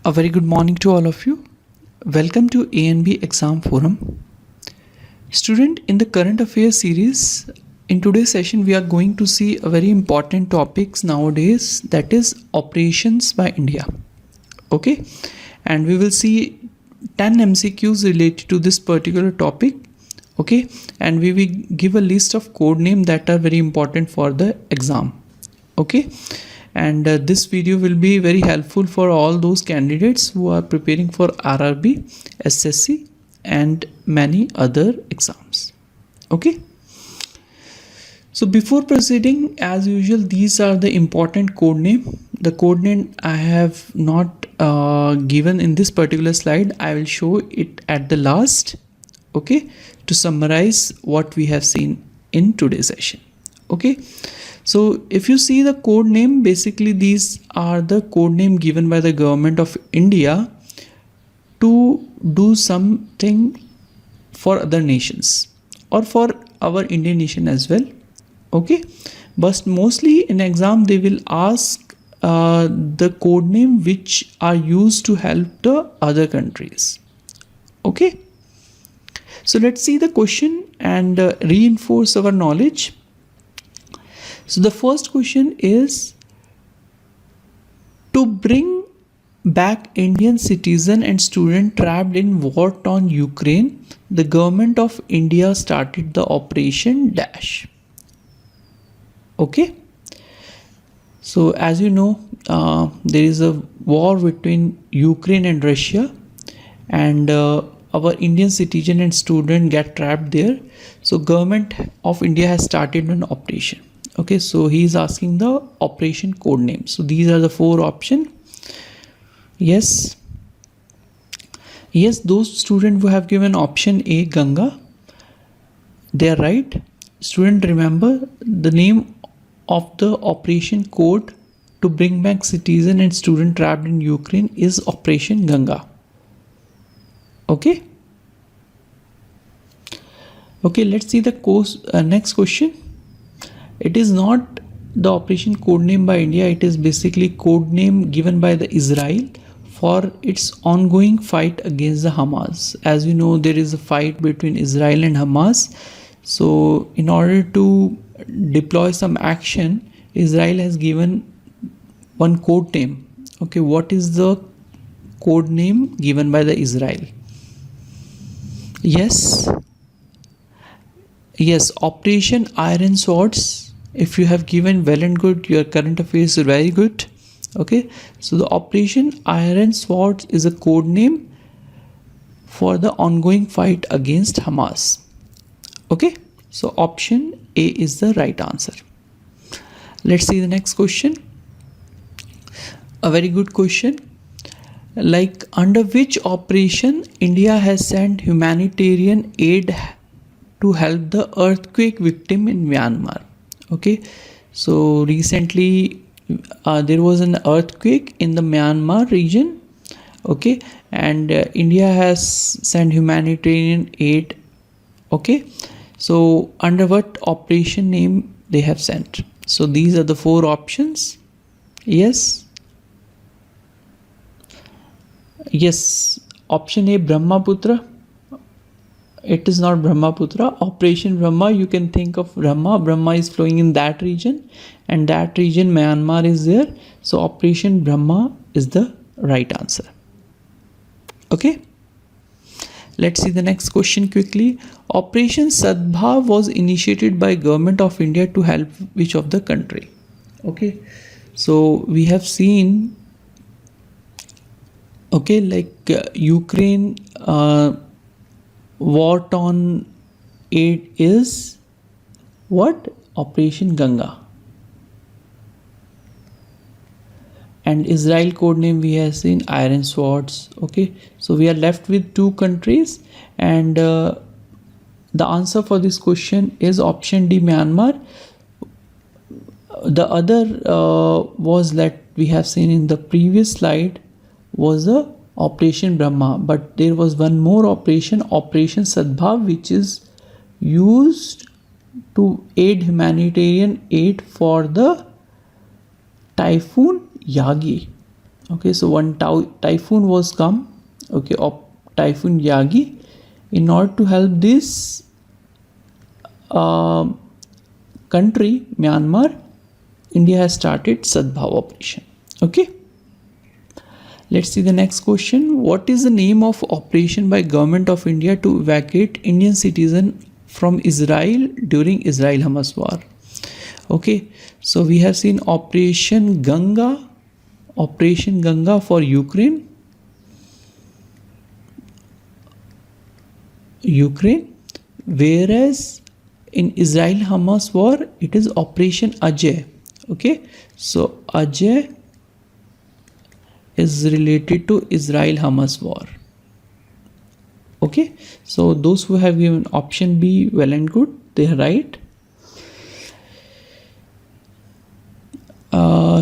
A very good morning to all of you. Welcome to ANB Exam Forum. Student, in the current affairs series, in today's session we are going to see a very important topics nowadays, that is operations by India. Okay, and we will see 10 MCQs related to this particular topic. Okay, and we will give a list of code names that are very important for the exam. Okay, and this video will be very helpful for all those candidates who are preparing for RRB, SSC and many other exams. Okay, so before proceeding, as usual, these are the important code name. The code name I have not given in this particular slide. I will show it at the last, okay, to summarize what we have seen in today's session. Okay, so if you see the code name, basically these are the code name given by the government of India to do something for other nations or for our Indian nation as well. Okay, but mostly in exam they will ask the code name which are used to help the other countries. Okay, so let's see the question and reinforce our knowledge. So the first question is, to bring back Indian citizen and student trapped in war-torn Ukraine, the government of India started the operation dash. Okay, so as you know, there is a war between Ukraine and Russia, and our Indian citizen and student get trapped there. So government of India has started an operation. Okay, so he is asking the operation code name. So these are the four options. Yes, those students who have given option A, Ganga, they are right. Student, remember the name of the operation code to bring back citizen and student trapped in Ukraine is Operation Ganga. Okay, let's see the next question. It is not the operation code name by India, it is basically code name given by the Israel for its ongoing fight against the Hamas. As you know, there is a fight between Israel and Hamas. So in order to deploy some action, Israel has given one code name. Okay, what is the code name given by the Israel? Yes, Operation Iron Swords. If you have given well and good, your current affairs are very good. Okay, so the Operation Iron Swords is a code name for the ongoing fight against Hamas. Okay, so option A is the right answer. Let's see the next question. A very good question. Like, under which operation India has sent humanitarian aid to help the earthquake victim in Myanmar? Okay, so recently there was an earthquake in the Myanmar region. Okay, and India has sent humanitarian aid. Okay, so under what operation name they have sent? So these are the four options. Yes, option A, Brahmaputra. It is not Brahmaputra. Operation Brahma, you can think of Brahma is flowing in that region, and that region Myanmar is there. So Operation Brahma is the right answer. Okay, let's see the next question quickly. Operation Sadbhav was initiated by government of India to help which of the country? Okay, so we have seen, okay, like Ukraine war-torn aid is what? Operation Ganga. And Israel code name we have seen Iron Swords. Okay, so we are left with two countries, and the answer for this question is option D, Myanmar. The other was that we have seen in the previous slide was the Operation Brahma, but there was one more operation, Operation Sadbhav, which is used to aid humanitarian aid for the Typhoon Yagi. Okay, so one typhoon was come, okay, of Typhoon Yagi. In order to help this country, Myanmar, India has started Sadbhav operation. Okay. Let's see the next question. What is the name of operation by Government of India to evacuate Indian citizen from Israel during Israel-Hamas war? Okay, so we have seen Operation Ganga for Ukraine, whereas in Israel-Hamas war it is Operation Ajay. Okay, so Ajay is related to Israel-Hamas war. Okay, so those who have given option B, well and good, they are right.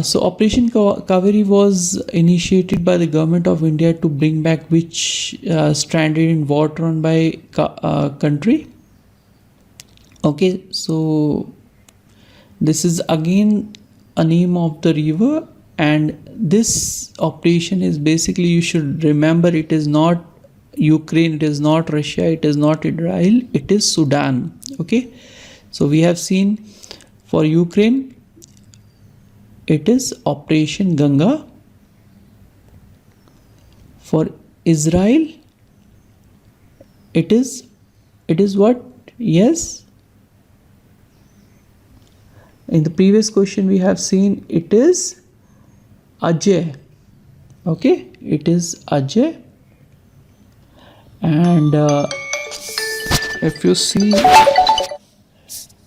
So Operation Kaveri was initiated by the Government of India to bring back which stranded in war-torn by country. Okay, so this is again a name of the river, and this operation is basically, you should remember, it is not Ukraine, it is not Russia, it is not Israel, it is Sudan. Okay, so we have seen for Ukraine it is Operation Ganga. For Israel it is what? Yes, in the previous question we have seen it is Ajay. Okay, it is Ajay. And if you see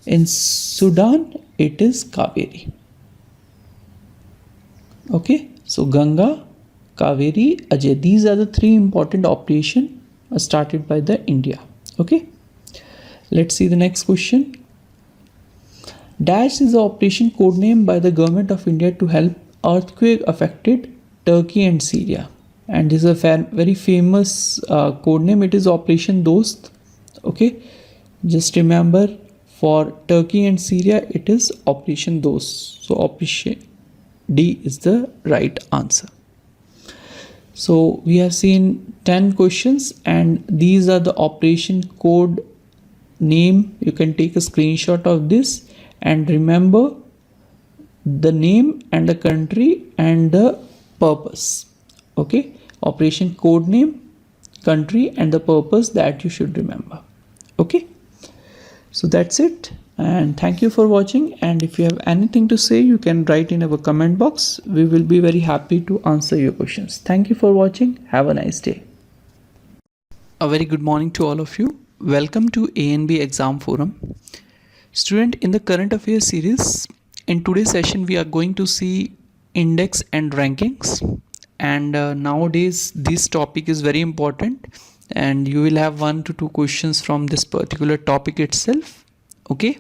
in Sudan it is Kaveri. Okay, so Ganga, Kaveri, Ajay, these are the three important operations started by the India. Okay, let's see the next question. Dash is the operation code name by the Government of India to help earthquake affected Turkey and Syria, and this is a very famous code name. It is Operation Dost. Okay, just remember, for Turkey and Syria it is Operation Dost. So Operation D is the right answer. So we have seen 10 questions, and these are the operation code name. You can take a screenshot of this and remember the name and the country and the purpose. Okay, operation code name, country and the purpose, that you should remember. Okay, so that's it, and thank you for watching. And if you have anything to say, you can write in our comment box. We will be very happy to answer your questions. Thank you for watching. Have a nice day. A very good morning to all of you. Welcome to ANB Exam Forum. Student, in the current affairs series, in today's session we are going to see index and rankings, and nowadays this topic is very important, and you will have 1 to 2 questions from this particular topic itself. Okay,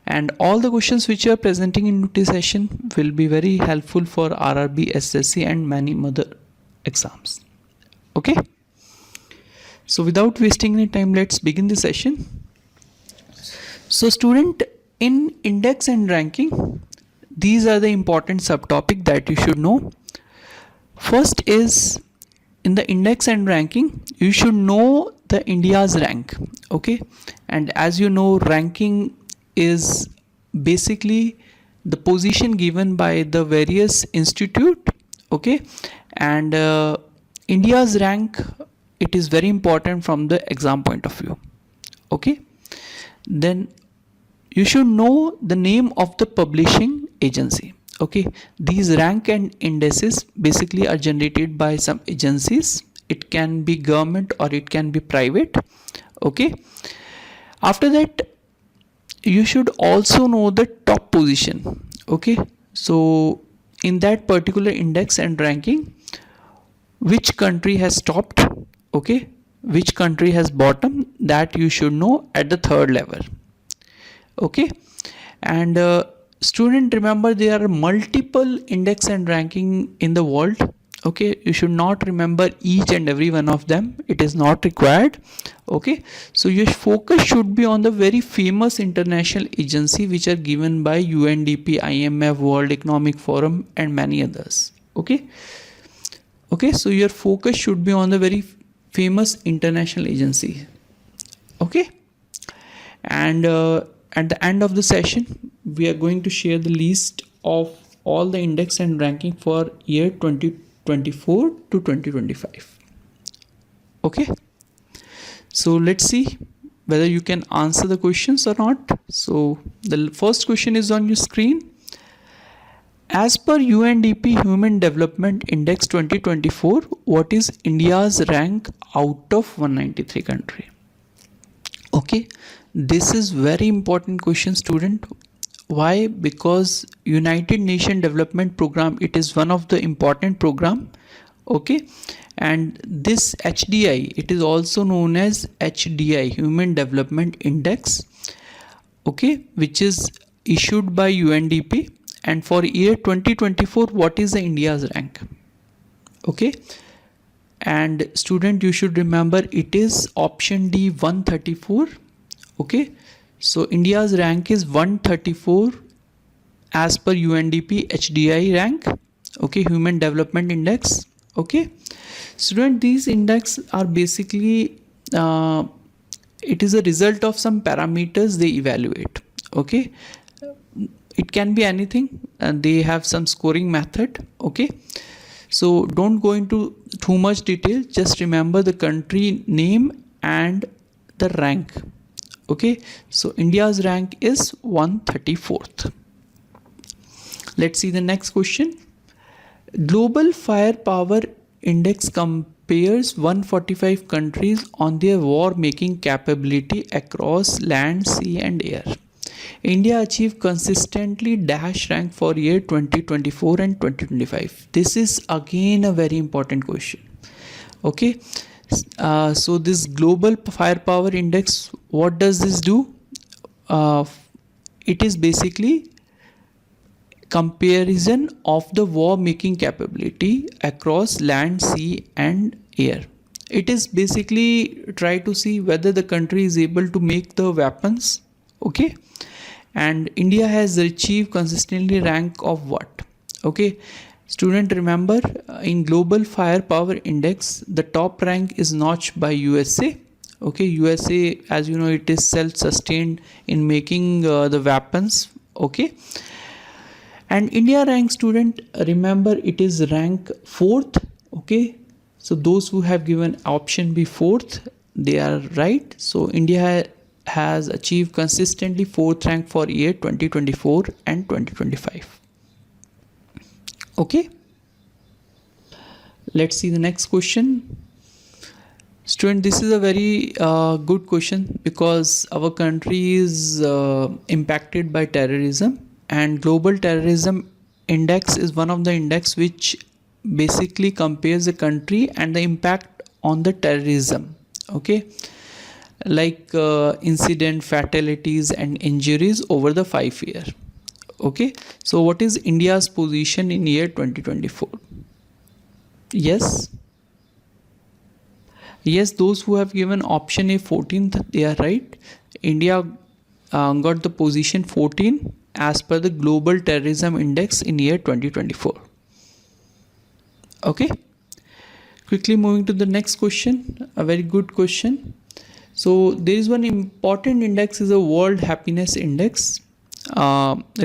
and all the questions which are presenting in today's session will be very helpful for RRB, SSC and many other exams. Okay, so without wasting any time, let's begin the session. So student, in index and ranking, these are the important subtopic that you should know. First is, in the index and ranking, you should know the India's rank. Okay, and as you know, ranking is basically the position given by the various institute. Okay, and India's rank, it is very important from the exam point of view. Okay, then you should know the name of the publishing agency. Okay, these rank and indices basically are generated by some agencies. It can be government or it can be private. Okay, after that you should also know the top position. Okay, so in that particular index and ranking, which country has topped, okay, which country has bottom, that you should know at the third level. Okay, and student, remember, there are multiple index and ranking in the world. Okay, you should not remember each and every one of them, it is not required. Okay, so your focus should be on the very famous international agency which are given by UNDP, IMF, World Economic Forum and many others. Okay, Okay, so your focus should be on the very famous international agency. Okay, and at the end of the session we are going to share the list of all the index and ranking for year 2024 to 2025. Okay, so let's see whether you can answer the questions or not. So the first question is on your screen. As per UNDP Human Development Index 2024, what is India's rank out of 193 country? Okay, this is very important question, student. Why? Because United Nation Development Program, it is one of the important program. Okay, and this HDI, it is also known as HDI, Human Development Index, okay, which is issued by UNDP. And for year 2024, what is the India's rank? Okay, and student, you should remember it is option D, 134. Okay, so India's rank is 134 as per UNDP HDI rank. Okay, Human Development Index. Okay, student, these index are basically it is a result of some parameters they evaluate. Okay, it can be anything, and they have some scoring method. Okay, so don't go into too much detail, just remember the country name and the rank. Okay, so India's rank is 134th. Let's see the next question. Global Firepower Index compares 145 countries on their war making capability across land, sea and air. India achieved consistently dash rank for year 2024 and 2025. This is again a very important question. Okay, so this Global Firepower Index, what does this do? It is basically comparison of the war making capability across land, sea and air. It is basically try to see whether the country is able to make the weapons. Okay, and India has achieved consistently rank of what? Okay, student, remember in Global Firepower Index the top rank is notched by USA. Okay, USA, as you know, it is self-sustained in making the weapons. Okay, and India rank, student, remember it is rank 4th. Okay, so those who have given option B 4th, they are right. So India has achieved consistently 4th rank for year 2024 and 2025. Okay, let's see the next question. Student, this is a very good question because our country is impacted by terrorism, and Global Terrorism Index is one of the index which basically compares the country and the impact on the terrorism. Okay, like incident, fatalities and injuries over the 5 year. Okay, so what is India's position in year 2024? Yes, those who have given option A 14th, they are right. India got the position 14 as per the Global Terrorism Index in year 2024. Okay, quickly moving to the next question, a very good question. So there is one important index, is a World Happiness Index.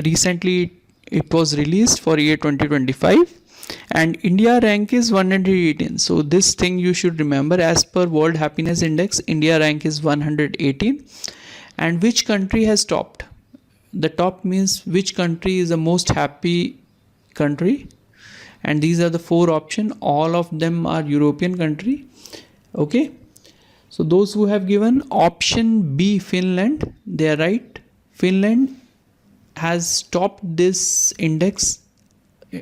Recently it was released for year 2025 and India rank is 118. So this thing you should remember, as per World Happiness Index, India rank is 118. And which country has topped? The top means which country is the most happy country, and these are the 4 options. All of them are European country. Okay, so those who have given option B Finland, they are right. Finland has topped this index.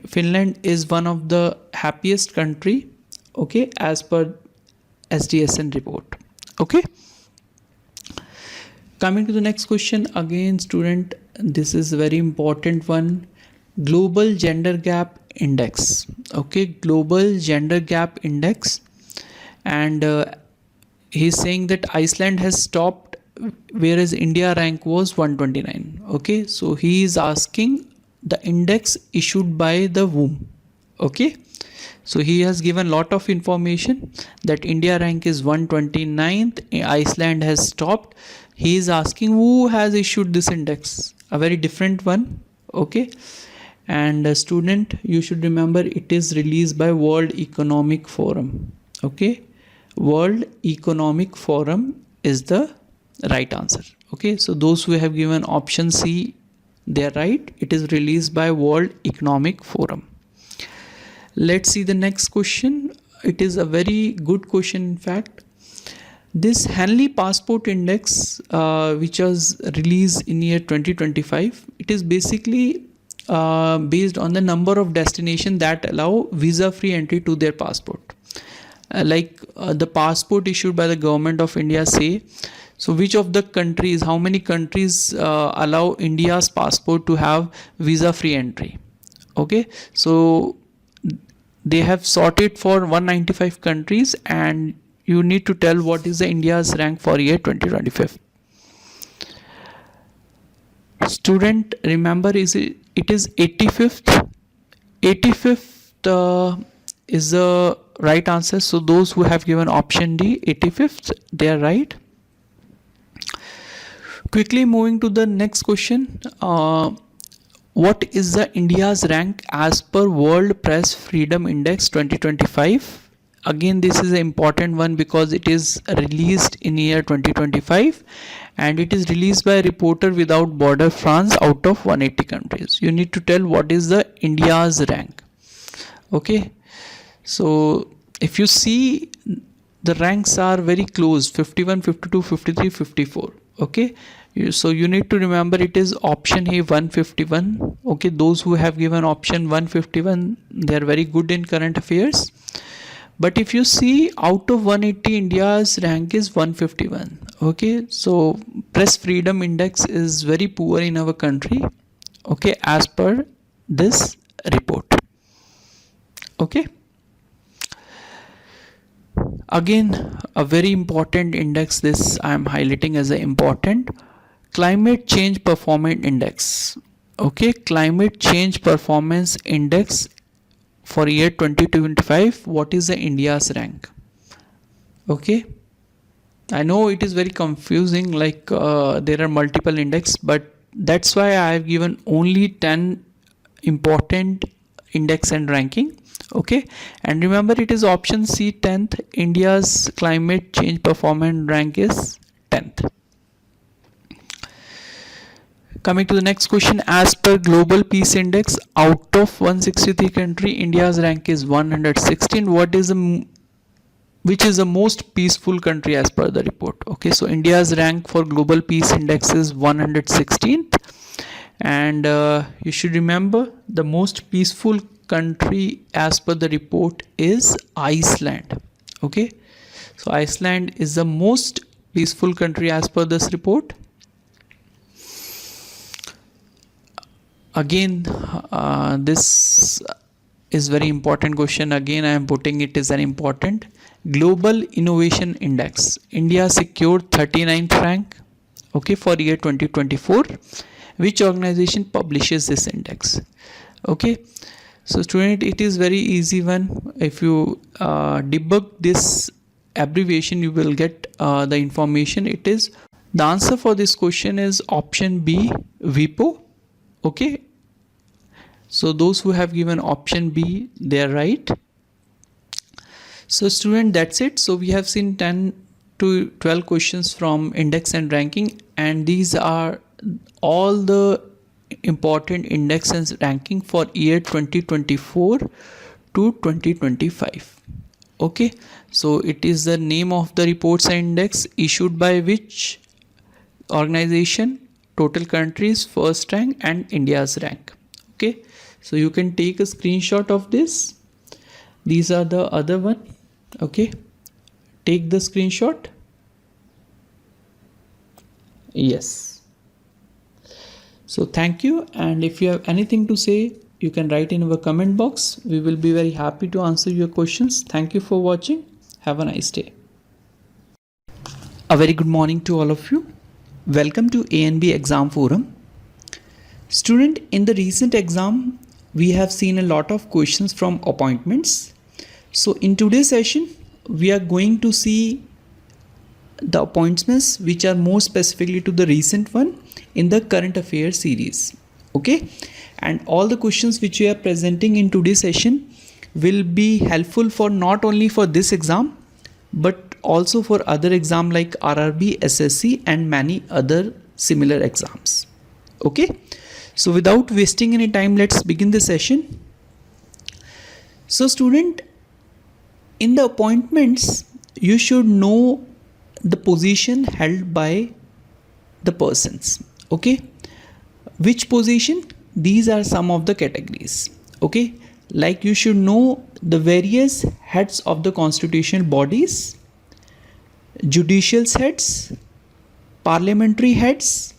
Finland is one of the happiest country, okay, as per SDSN report. Okay, coming to the next question, again student, this is a very important one. Global Gender Gap Index. Okay, Global Gender Gap Index, and he's saying that Iceland has topped, whereas India rank was 129. Okay, so he is asking the index issued by the whom. Okay, So he has given lot of information that India rank is 129th, Iceland has stopped. He is asking who has issued this index, a very different one. Okay, and student, you should remember it is released by World Economic Forum. Okay, World Economic Forum is the right answer. Okay, so those who have given option C, they are right. It is released by World Economic Forum. Let's see the next question. It is a very good question, in fact. This Henley Passport Index, which was released in year 2025, it is basically based on the number of destinations that allow visa-free entry to their passport. The passport issued by the government of India say, so which of the countries, how many countries allow India's passport to have visa-free entry? Okay, so they have sorted for 195 countries, and you need to tell what is the India's rank for year 2025. Student, remember, it is 85th. 85th is the right answer. So those who have given option D, 85th, they are right. Quickly moving to the next question. What is the India's rank as per World Press Freedom Index 2025? Again, this is an important one because it is released in year 2025 and it is released by Reporter Without Border France out of 180 countries. You need to tell what is the India's rank. Okay, so if you see, the ranks are very close, 51, 52, 53, 54. Okay, so you need to remember it is option A, 151. Okay, those who have given option 151, they are very good in current affairs. But if you see, out of 180, India's rank is 151. Okay, so Press Freedom Index is very poor in our country. Okay, as per this report. Okay, again a very important index, this I am highlighting as a important, Climate Change Performance Index. Okay, Climate Change Performance Index for year 2025. What is the India's rank? Okay, I know it is very confusing, like there are multiple index, but that's why I have given only 10 important index and ranking. Okay, and remember it is option C, 10th. India's climate change performance rank is 10th. Coming to the next question, as per Global Peace Index, out of 163 country, India's rank is 116. Which is the most peaceful country as per the report? Okay, so India's rank for Global Peace Index is 116th, and you should remember the most peaceful country as per the report is Iceland. Okay, so Iceland is the most peaceful country as per this report. Again, this is very important question. Again, I am putting it as an important. Global Innovation Index, India secured 39th rank. Okay, for year 2024. Which organization publishes this index? Okay, so student, it is very easy one. If you debug this abbreviation, you will get the information. It is, the answer for this question is option B, WIPO. Okay, so those who have given option B, they are right. So student, that's it. So we have seen 10 to 12 questions from index and ranking, and these are all the important index and ranking for year 2024 to 2025. Okay, so it is the name of the reports and index, issued by which organization, total countries, first rank, and India's rank. Okay, so you can take a screenshot of this. These are the other one. Okay, take the screenshot. Yes. So thank you, and if you have anything to say, you can write in our comment box. We will be very happy to answer your questions. Thank you for watching. Have a nice day. A very good morning to all of you. Welcome to ANB Exam Forum. Student, in the recent exam, we have seen a lot of questions from appointments. So in today's session, we are going to see the appointments which are more specifically to the recent one in the current affairs series. Okay, and all the questions which we are presenting in today's session will be helpful for not only for this exam but also for other exam like RRB, SSC and many other similar exams. Okay, so without wasting any time, let's begin the session. So student, in the appointments, you should know the position held by the persons. Okay, which position? These are some of the categories. Okay, like you should know the various heads of the constitutional bodies, judicial heads, parliamentary heads,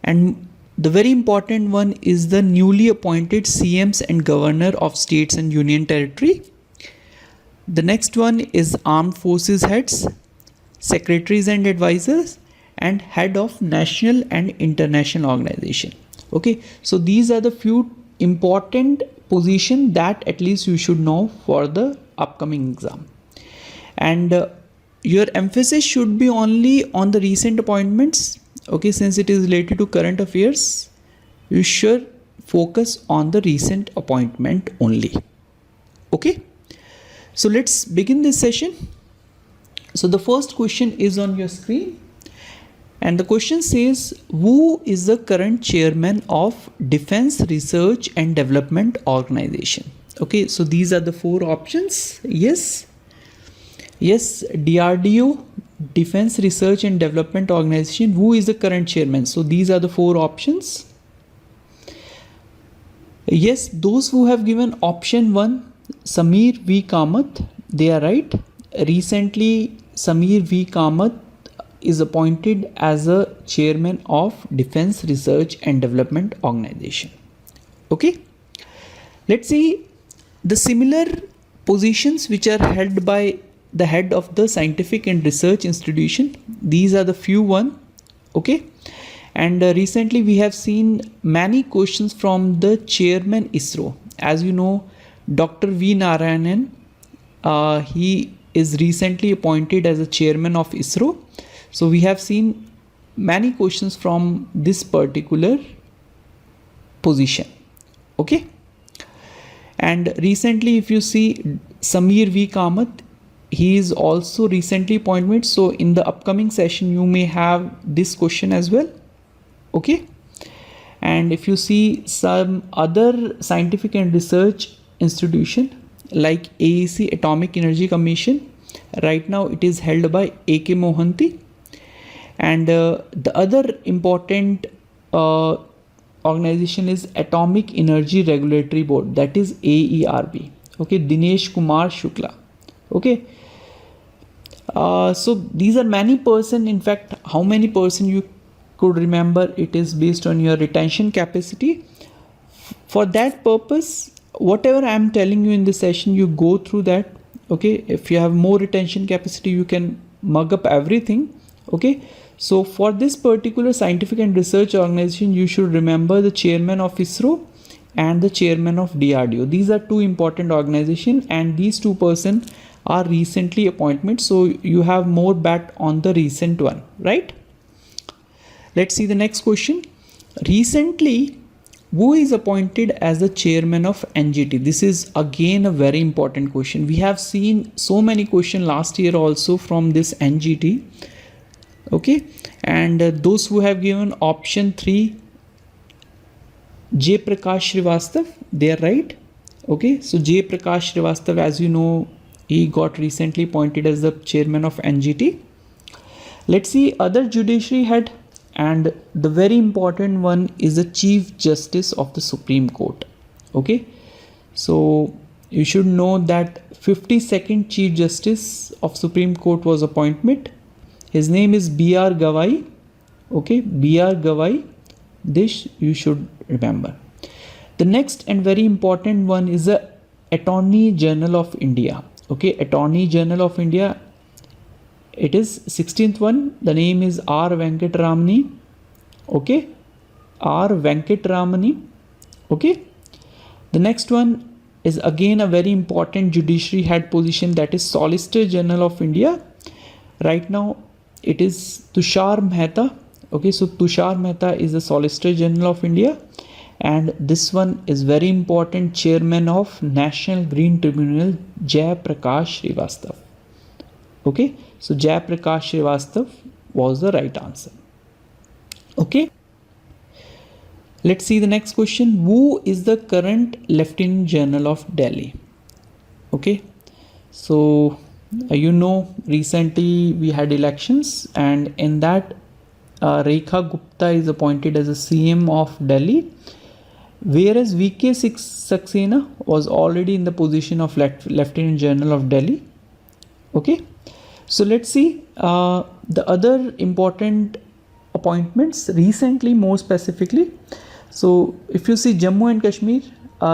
and the very important one is the newly appointed CMs and governor of states and union territory. The next one is armed forces heads, secretaries and advisors, and head of national and international organization. Okay, so these are the few important positions that at least you should know for the upcoming exam. And your emphasis should be only on the recent appointments. Okay, since it is related to current affairs, you should focus on the recent appointment only. Okay, so let's begin this session. So the first question is on your screen, and the question says, who is the current chairman of Defense Research and Development Organization? Okay, so these are the four options. Yes, DRDO, Defense Research and Development Organization. Who is the current chairman? So these are the four options. Yes, those who have given option 1, Samir V. Kamath, they are right. Recently, Samir V. Kamath is appointed as a chairman of Defense Research and Development Organization. Okay, let's see the similar positions which are held by the head of the scientific and research institution. These are the few one. Okay, and recently we have seen many questions from the chairman ISRO. As you know, Dr. V. Narayanan, he is recently appointed as a chairman of ISRO. So we have seen many questions from this particular position. Okay, and recently if you see Samir V. Kamath, he is also recently appointed. So in the upcoming session you may have this question as well. Okay, and if you see some other scientific and research institution like AEC, Atomic Energy Commission, right now it is held by A.K. Mohanty, and the other important organization is Atomic Energy Regulatory Board, that is AERB. Okay, Dinesh Kumar Shukla. Okay, so these are many person. In fact, how many person you could remember, it is based on your retention capacity. For that purpose, whatever I am telling you in this session, you go through that. Okay, if you have more retention capacity, you can mug up everything. Okay, so for this particular scientific and research organization, you should remember the chairman of ISRO and the chairman of DRDO. These are two important organizations, and these two persons are recently appointed. So you have more bet on the recent one, right? Let's see the next question. Recently, who is appointed as the chairman of NGT? This is again a very important question. We have seen so many questions last year also from this NGT. Okay, and those who have given option 3, J. Prakash Srivastav, they are right. Okay, so J. Prakash Srivastav, as you know, he got recently appointed as the chairman of NGT. Let's see other judiciary head, and the very important one is the Chief Justice of the Supreme Court. Okay, so you should know that 52nd Chief Justice of Supreme Court was appointed. His name is B.R. Gawai. Okay, B.R. Gawai. This you should remember. The next and very important one is the Attorney General of India. Okay, Attorney General of India. It is 16th one. The name is R. Venkatramani. Okay, R. Venkatramani. Okay, the next one is again a very important judiciary head position, that is Solicitor General of India. Right now it is Tushar Mehta. Okay, so Tushar Mehta is the Solicitor General of India, and this one is very important, Chairman of National Green Tribunal, Jai Prakash Srivastav. Okay, so Jai Prakash Srivastav was the right answer. Okay, let's see the next question. Who is the current Lieutenant General of Delhi? Okay, so recently we had elections, and in that Rekha Gupta is appointed as a CM of Delhi, whereas VK Saxena was already in the position of Lieutenant General of Delhi. Okay, so let's see the other important appointments recently, more specifically. So if you see Jammu and Kashmir,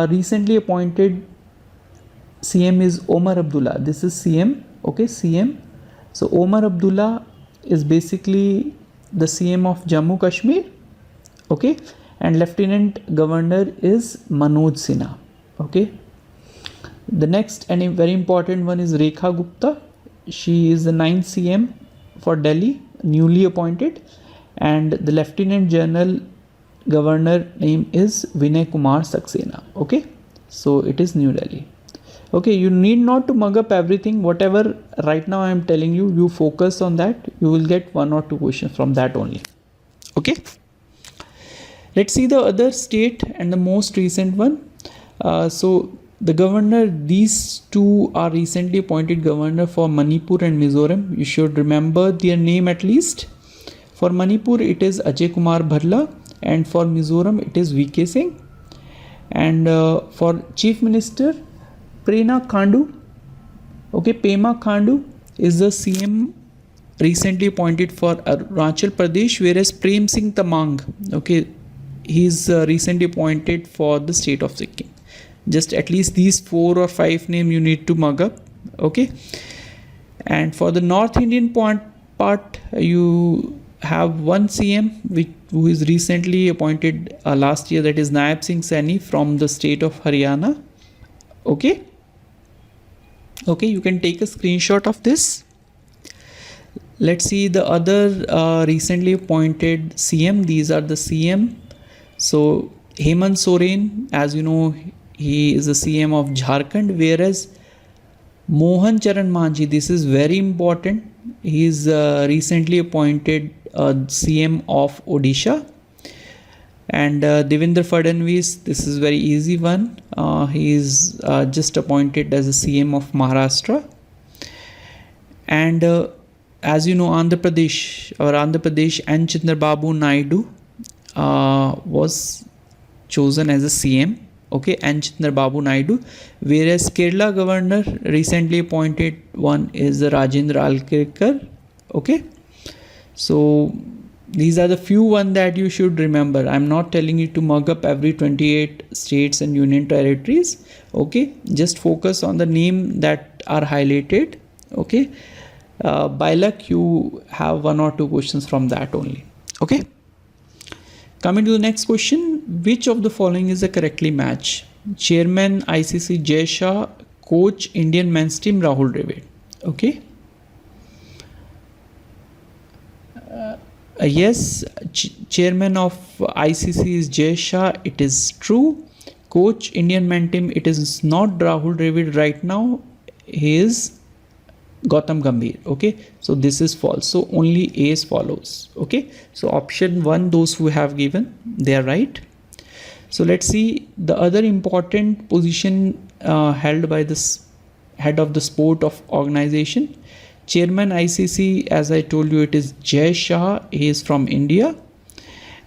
recently appointed CM is Omar Abdullah. This is CM. Okay, CM. So Omar Abdullah is basically the CM of Jammu Kashmir. Okay, and Lieutenant Governor is Manoj Sinha. Okay, the next and a very important one is Rekha Gupta. She is the 9th CM for Delhi, newly appointed, and the Lieutenant General Governor name is Vinay Kumar Saxena. Okay, so it is New Delhi. Okay, you need not to mug up everything. Whatever right now I am telling you, you focus on that. You will get 1 or 2 questions from that only. Okay, let's see the other state and the most recent one. So the governor, these two are recently appointed governor for Manipur and Mizoram. You should remember their name at least. For Manipur it is Ajay Kumar Bharla, and for Mizoram it is VK Singh. And for Chief Minister, Prema Khandu. Okay, Pema Khandu is the CM recently appointed for Arunachal Pradesh, whereas Prem Singh Tamang, okay, he is recently appointed for the state of Sikkim. Just at least these 4 or 5 names you need to mug up. Okay, and for the North Indian part, you have one CM who is recently appointed last year, that is Naib Singh Saini from the state of Haryana. Okay, you can take a screenshot of this. Let's see the other recently appointed CM. These are the CM. So Hemant Soren, as you know, he is the CM of Jharkhand, whereas Mohan Charan Manji, this is very important, he is recently appointed CM of Odisha. And Devendra Fadnavis, this is very easy one, he is just appointed as a CM of Maharashtra. And as you know, Andhra Pradesh N. Chandrababu Naidu was chosen as a CM. Okay, N. Chandrababu Naidu, whereas Kerala governor recently appointed one is Rajendra Alkerkar. Okay, so these are the few one that you should remember. I'm not telling you to mug up every 28 states and union territories. Okay, just focus on the name that are highlighted. Okay, by luck you have 1 or 2 questions from that only. Okay, coming to the next question, which of the following is a correctly match? Chairman ICC Jay Shah, coach Indian men's team Rahul Dravid. Okay, yes, chairman of ICC is Jay Shah, it is true. Coach Indian men's team, it is not Rahul Dravid right now, he is Gautam Gambhir. Okay, so this is false, so only A's follows. Okay, so option 1, those who have given, they are right. So let's see the other important position held by this head of the sport of organization. Chairman ICC, as I told you, it is Jay Shah, he is from India.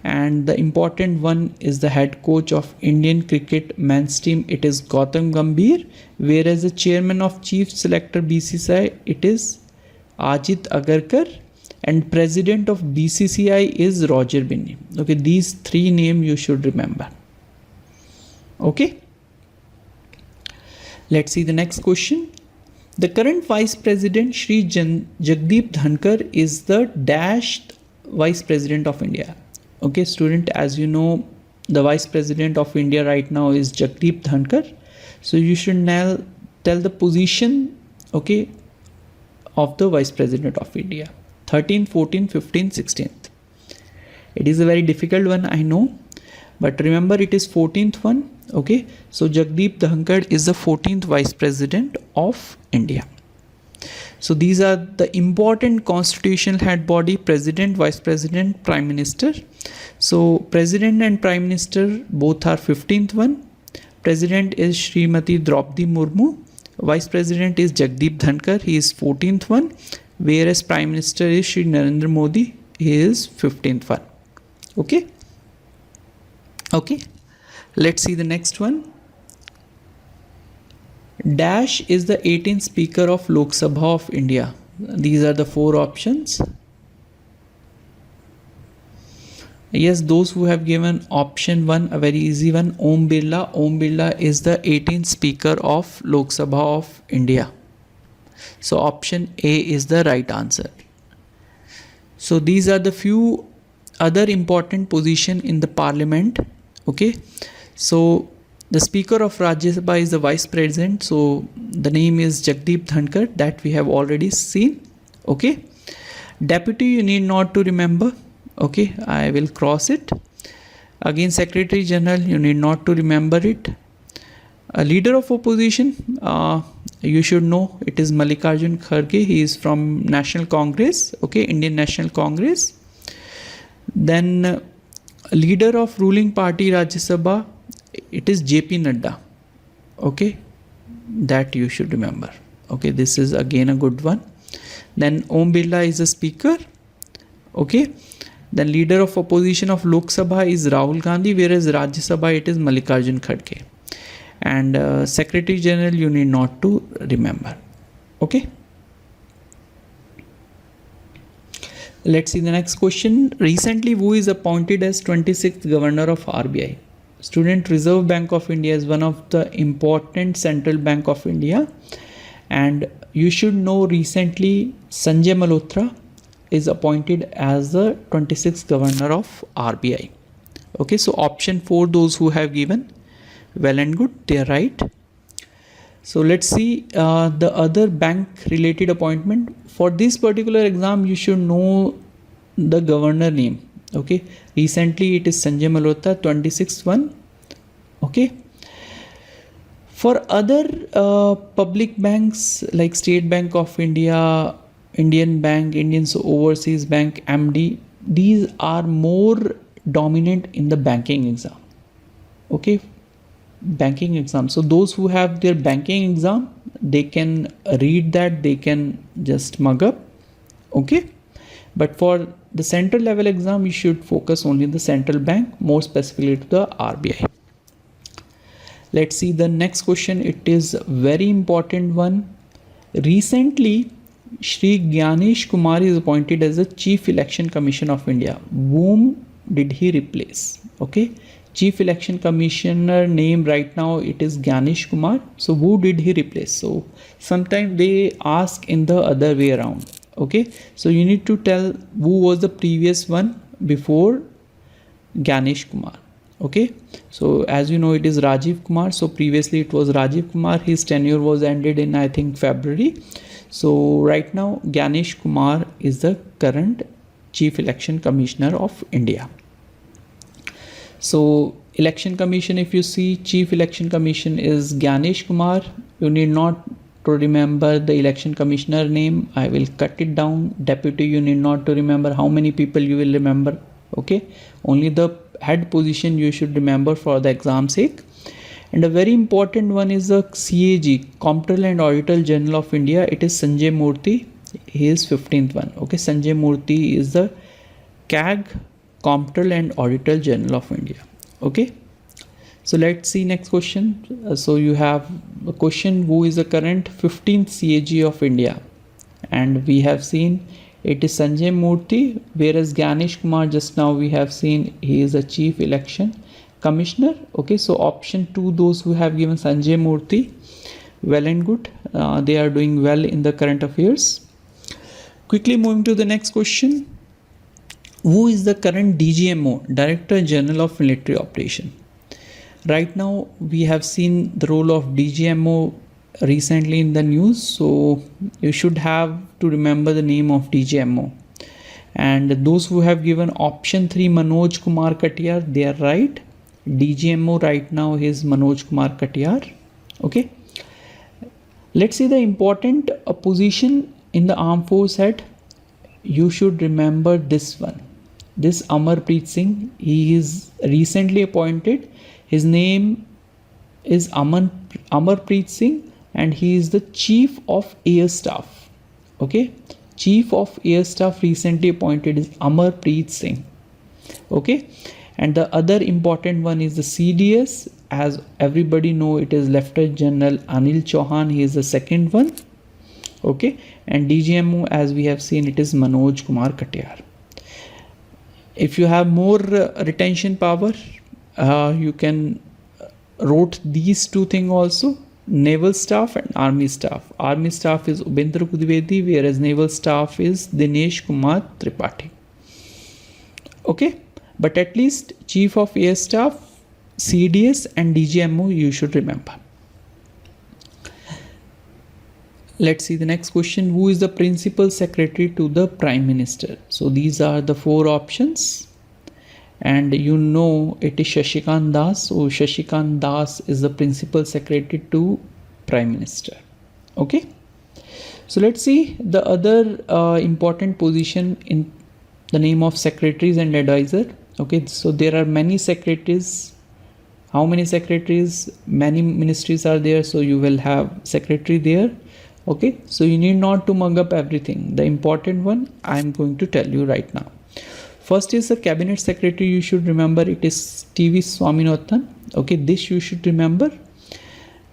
And the important one is the head coach of Indian cricket men's team, it is Gautam Gambhir, whereas the chairman of chief selector BCCI, it is Ajit Agarkar, and president of BCCI is Roger Binney. Okay, these 3 names you should remember. Okay, let's see the next question. The current vice president Shri Jagdeep Dhankar is the dashed vice president of India. Okay, student, as you know, the vice president of India right now is Jagdeep Dhankar. So you should now tell the position, okay, of the Vice President of India. 13th, 14th, 15th, 16th. It is a very difficult one, I know, but remember it is 14th one. Okay, so Jagdeep Dhankar is the 14th Vice President of India. So these are the important constitutional head body: President, Vice President, Prime Minister. So President and Prime Minister both are 15th one. President is Srimati Draupadi Murmu. Vice President is Jagdeep Dhankar. He is 14th one. Whereas Prime Minister is Shri Narendra Modi. He is 15th one. Okay. Okay. Let's see the next one. Dash is the 18th Speaker of Lok Sabha of India. These are the four options. Yes, those who have given option 1, a very easy one, Om Birla. Om Birla is the 18th Speaker of Lok Sabha of India. So option A is the right answer. So these are the few other important positions in the parliament. Okay. So the Speaker of Rajya Sabha is the Vice President. So the name is Jagdeep Dhankar, that we have already seen. Okay. Deputy you need not to remember. Okay, I will cross it. Again, Secretary General, you need not to remember it. A leader of opposition, you should know it is Mallikarjun Kharge. He is from National Congress. Okay, Indian National Congress. Then leader of ruling party Rajya Sabha, it is JP Nadda. Okay, that you should remember. Okay, this is again a good one. Then Om Birla is the speaker. Okay. Then leader of opposition of Lok Sabha is Rahul Gandhi, whereas Rajya Sabha it is Mallikarjun Kharge. And Secretary General you need not to remember. Okay. Let's see the next question. Recently, who is appointed as 26th Governor of RBI? Student, Reserve Bank of India is one of the important central bank of India. And you should know recently Sanjay Malhotra is appointed as the 26th Governor of RBI. Okay, so option 4, those who have given, well and good, they are right. So let's see the other bank related appointment. For this particular exam, you should know the governor name. Okay, recently it is Sanjay Malhotra, 26th one. Okay. For other public banks like State Bank of India, Indian Bank, Indian Overseas Bank, MD, these are more dominant in the banking exam. Okay, banking exam. So those who have their banking exam, they can read that, they can just mug up. Okay, but for the central level exam, you should focus only on the central bank, more specifically to the RBI. Let's see the next question. It is very important one. Recently, Shri Gyanesh Kumar is appointed as the Chief Election Commission of India. Whom did he replace? Okay, Chief Election Commissioner name right now it is Gyanesh Kumar. So who did he replace? So sometimes they ask in the other way around. Okay, so you need to tell who was the previous one before Gyanesh Kumar. Okay, so as you know it is Rajiv Kumar. So previously it was Rajiv Kumar. His tenure was ended in I think February. So right now Gyanesh Kumar is the current Chief Election Commissioner of India. So Election Commission, if you see Chief Election Commission is Gyanesh Kumar, you need not to remember the Election Commissioner name. I will cut it down. Deputy, you need not to remember how many people you will remember. Okay, only the head position you should remember for the exam sake. And a very important one is the CAG, Comptroller and Auditor General of India. It is Sanjay Murthy. He is 15th one. Okay, Sanjay Murthy is the CAG, Comptroller and Auditor General of India. Okay, so let's see next question. So you have a question, who is the current 15th CAG of India? And we have seen it is Sanjay Murthy, whereas Gyanesh Kumar just now we have seen he is a Chief Election Commissioner. Okay, so option 2, those who have given Sanjay Murthy, well and good, they are doing well in the current affairs. Quickly moving to the next question. Who is the current DGMO, Director General of Military Operation? Right now we have seen the role of DGMO recently in the news, so you should have to remember the name of DGMO. And those who have given option 3 Manoj Kumar Katiyar, they are right. DGMO right now is Manoj Kumar Katiyar. Okay, let's see the important position in the armed force head. You should remember this one, this Amarpreet Singh. He is recently appointed. His name is Amarpreet Singh, and he is the Chief of Air Staff. Okay, Chief of Air Staff recently appointed is Amarpreet Singh. Okay, and the other important one is the CDS. As everybody know, it is Lieutenant General Anil Chauhan. He is the second one. Okay, and DGMO, as we have seen, it is Manoj Kumar Katiyar. If you have more retention power, you can wrote these two things also: naval staff and army staff. Army staff is Ubendra Kudivedi, whereas naval staff is Dinesh Kumar Tripathi. Okay, but at least Chief of Air Staff, CDS and DGMO you should remember. Let's see the next question. Who is the Principal Secretary to the Prime Minister? So these are the 4 options, and you know it is Shashikant Das. So Shashikant Das is the Principal Secretary to Prime Minister. Okay, so let's see the other important position in the name of secretaries and advisor. Okay, so there are many secretaries. How many secretaries? Many ministries are there, so you will have secretary there. Okay, so you need not to mug up everything. The important one I am going to tell you right now. First is the cabinet secretary. You should remember it is TV Swaminathan. Okay, this you should remember.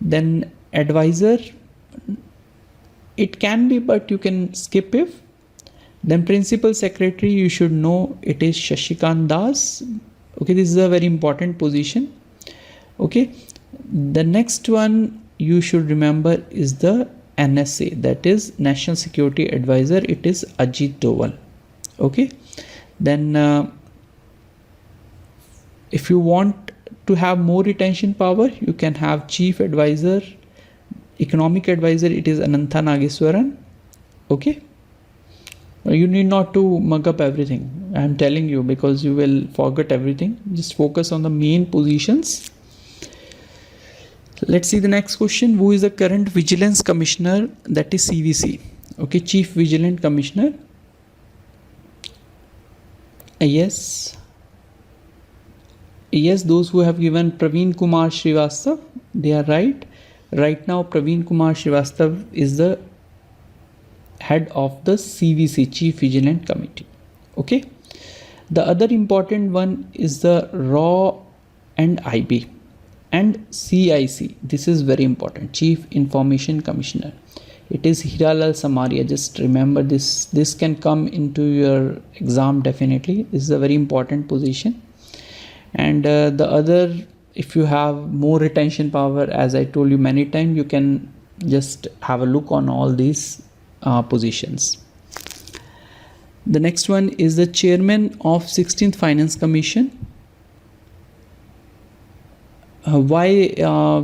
Then advisor, it can be, but you can skip it. Then principal secretary, you should know it is Shashikant Das. Okay, this is a very important position. Okay, the next one you should remember is the NSA, that is National Security Advisor. It is Ajit Doval. Okay, then if you want to have more retention power, you can have Chief Advisor, Economic Advisor. It is Anantha Nageswaran. Okay, you need not to mug up everything. I am telling you, because you will forget everything. Just focus on the main positions. Let's see the next question. Who is the current Vigilance Commissioner? That is CVC. Okay, Chief Vigilant Commissioner. Yes, those who have given Praveen Kumar Srivastav, they are right. Right now Praveen Kumar Srivastav is the head of the CVC, Chief Vigilant Committee. Okay, the other important one is the RAW and IB and CIC. This is very important, Chief Information Commissioner. It is Hiralal Samaria. Just remember this. This can come into your exam definitely. This is a very important position. And the other, if you have more retention power, as I told you many times, you can just have a look on all these positions. The next one is the chairman of 16th Finance Commission. Why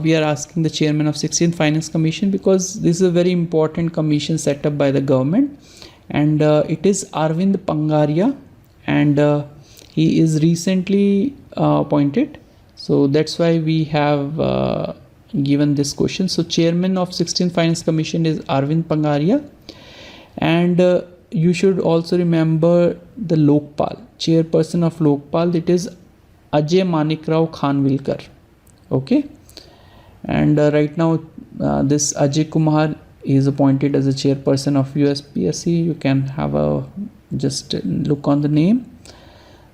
we are asking the chairman of 16th Finance Commission? Because this is a very important commission set up by the government, and it is Arvind Pangaria, and he is recently appointed. So that's why we have given this question. So chairman of 16th Finance Commission is Arvind Pangaria, and you should also remember the Lokpal, chairperson of Lokpal. It is Ajay Manikrao Khanvilkar. Okay, and right now this Ajay Kumar is appointed as a chairperson of USPSC. You can have a just look on the name.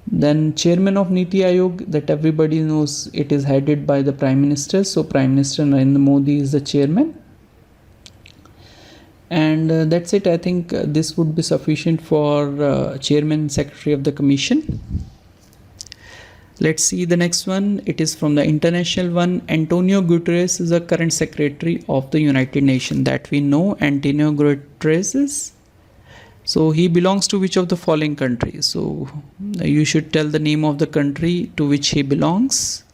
Then chairman of Niti Aayog, that everybody knows, it is headed by the Prime Minister. So Prime Minister Narendra Modi is the chairman. And that's it. I think this would be sufficient for chairman secretary of the commission. Let's see the next one. It is from the international one. Antonio Guterres is the current secretary of the United Nations. That we know. Antonio Guterres is. So he belongs to which of the following countries? So you should tell the name of the country to which he belongs.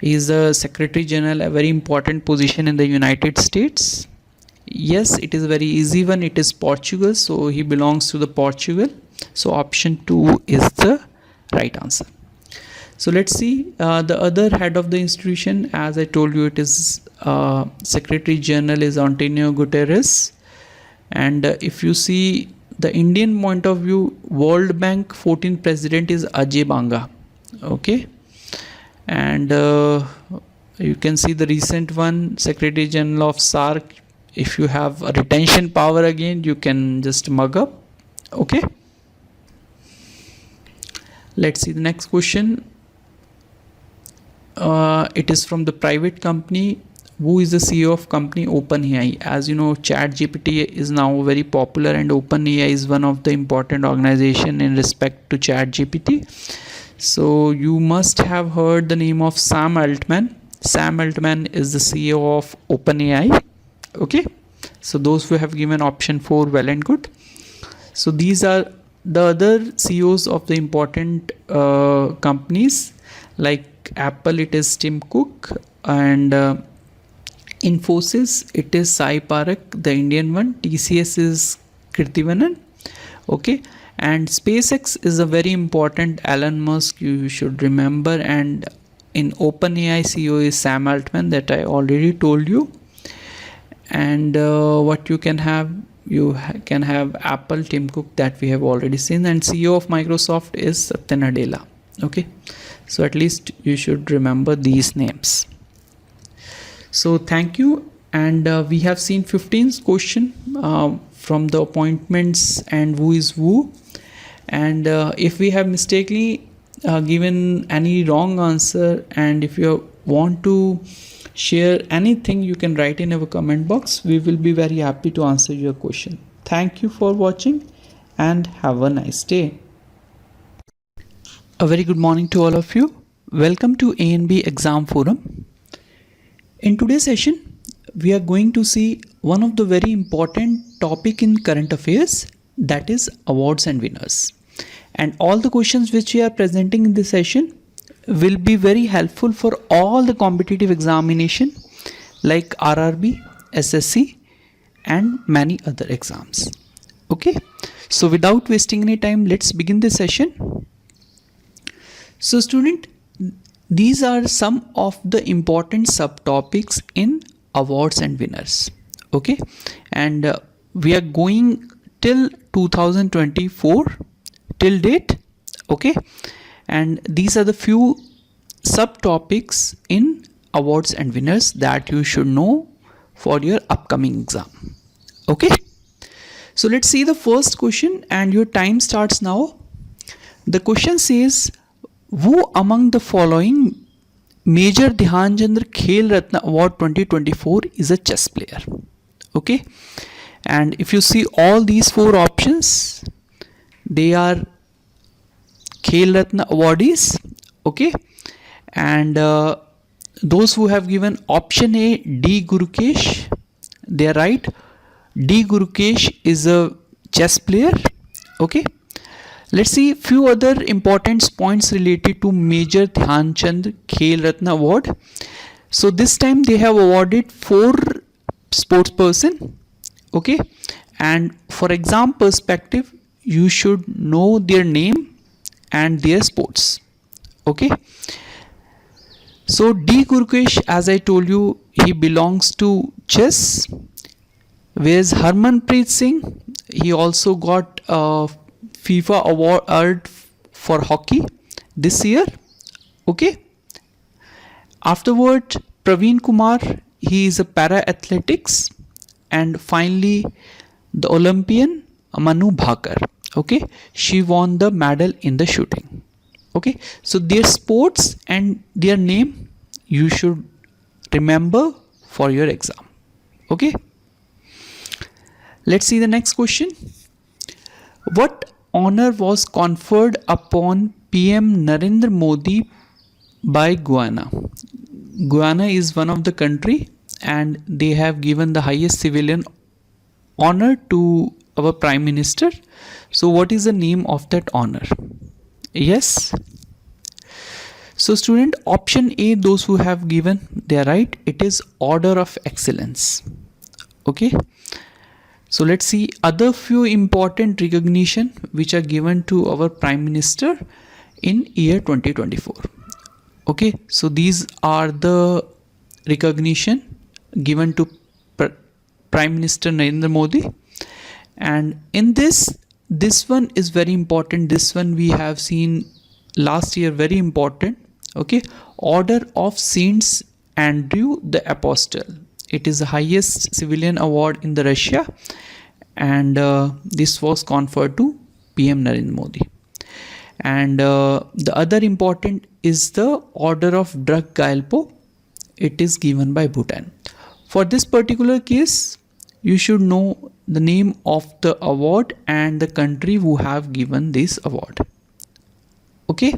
He is the Secretary General, a very important position in the United States. Yes, it is a very easy one. It is Portugal, so he belongs to the Portugal. So option 2 is the right answer. So let's see the other head of the institution. As I told you, it is Secretary General is Antonio Guterres. And if you see the Indian point of view, World Bank 14th president is Ajay Banga. Okay. And you can see the recent one, Secretary General of SARC. If you have a retention power again, you can just mug up. Okay. Let's see the next question. It is from the private company. Who is the CEO of company OpenAI? As you know, ChatGPT is now very popular, and OpenAI is one of the important organization in respect to ChatGPT. So you must have heard the name of Sam Altman. Sam Altman is the CEO of OpenAI. Okay, so those who have given option 4, well and good. So these are the other CEOs of the important companies. Like Apple, it is Tim Cook, and Infosys, it is Sai Parak, the Indian one. TCS is Kirtivanan. Okay, and SpaceX is a very important Elon Musk, you should remember. And in OpenAI, CEO is Sam Altman, that I already told you. And what you can have, can have Apple, Tim Cook, that we have already seen. And CEO of Microsoft is Satya Nadella. Okay, so at least you should remember these names. So thank you. And we have seen 15th question from the appointments and who is who. And if we have mistakenly given any wrong answer, and if you want to share anything, you can write in our comment box. We will be very happy to answer your question. Thank you for watching and have a nice day. A very good morning to all of you. Welcome to ANB Exam Forum. In today's session, we are going to see one of the very important topic in current affairs, that is awards and winners. And all the questions which we are presenting in this session will be very helpful for all the competitive examination like RRB, SSC and many other exams. Okay, so without wasting any time, let's begin this session. So student, these are some of the important subtopics in awards and winners. Okay, and we are going till 2024 till date. Okay, and these are the few subtopics in awards and winners that you should know for your upcoming exam. Okay, so let's see the first question, and your time starts now. The question says, who among the following Major Dhyan Chandra Khel Ratna Award 2024 is a chess player? Okay, and if you see all these 4 options, they are Khel Ratna awardees. Okay, and those who have given option A, D Gurukesh, they are right. D Gurukesh is a chess player. Okay, let's see few other important points related to Major Dhyan Chandra Khel Ratna Award. So this time they have awarded 4 sports person. Okay, and for exam perspective, you should know their name and their sports. Okay, so D Gurukesh, as I told you, he belongs to chess. Whereas Harmanpreet Singh, he also got FIFA award for hockey this year. Okay, afterward Praveen Kumar, he is a para athletics. And finally the Olympian Manu Bhakar. Okay, she won the medal in the shooting. Okay, so their sports and their name you should remember for your exam. Okay, let's see the next question. What honor was conferred upon PM Narendra Modi by Guyana? Guyana is one of the country, and they have given the highest civilian honor to our Prime Minister. So what is the name of that honor? Yes, So student, option A, those who have given, they are right. It is Order of Excellence. Okay. So let's see other few important recognition which are given to our Prime Minister in year 2024. Okay. So these are the recognition given to Prime Minister Narendra Modi. And in this one is very important. This one we have seen last year, very important. Okay. Order of Saint Andrew the Apostle. It is the highest civilian award in the Russia, and this was conferred to PM Narendra Modi. And the other important is the Order of Druk Gyalpo. It is given by Bhutan. For this particular case, you should know the name of the award and the country who have given this award. Okay.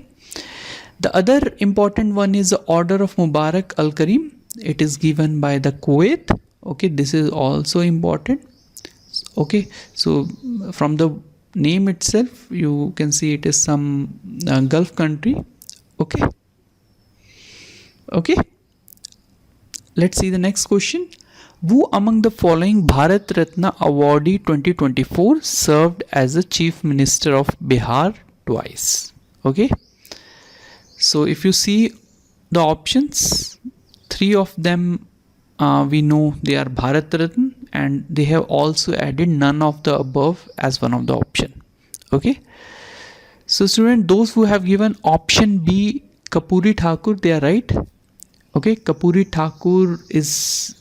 The other important one is the Order of Mubarak Al Karim. It is given by the Kuwait. Okay, this is also important. Okay, so from the name itself, you can see it is some Gulf country. Okay. Okay. Let's see the next question. Who among the following Bharat Ratna awardee 2024 served as the Chief Minister of Bihar twice? Okay. So if you see the options, three of them we know they are Bharat Ratna, and they have also added none of the above as one of the option. Okay. So student, those who have given option B, Kapuri Thakur, they are right. Okay. Kapuri Thakur is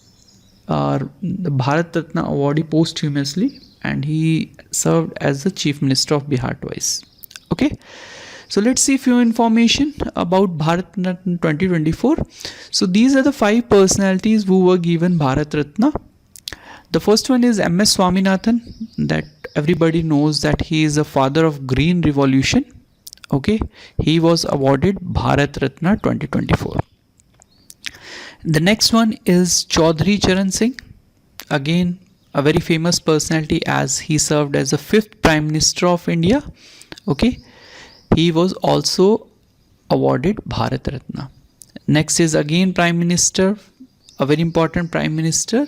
the Bharat Ratna awardee posthumously, and he served as the Chief Minister of Bihar twice. Okay. So let's see few information about Bharat Ratna 2024. So these are the 5 personalities who were given Bharat Ratna. The first one is MS Swaminathan, that everybody knows that he is the father of Green Revolution. Okay, he was awarded Bharat Ratna 2024. The next one is Chaudhary Charan Singh, again a very famous personality as he served as the 5th Prime Minister of India. Okay. He was also awarded Bharat Ratna. Next is again Prime Minister, a very important Prime Minister,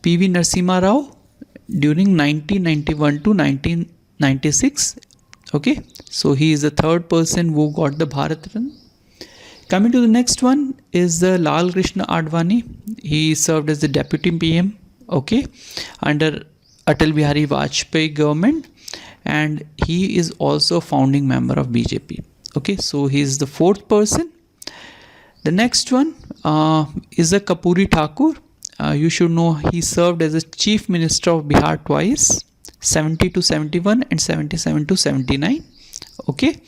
PV Narasimha Rao, during 1991 to 1996. Okay, so he is the 3rd person who got the Bharat Ratna. Coming to the next one is the Lal Krishna Advani. He served as the Deputy PM, okay, under Atal Bihari Vajpayee government, and he is also a founding member of BJP. Okay, so he is the 4th person. The next one is a Kapuri Thakur. You should know he served as a Chief Minister of Bihar twice, 70 to 71 and 77 to 79. Okay,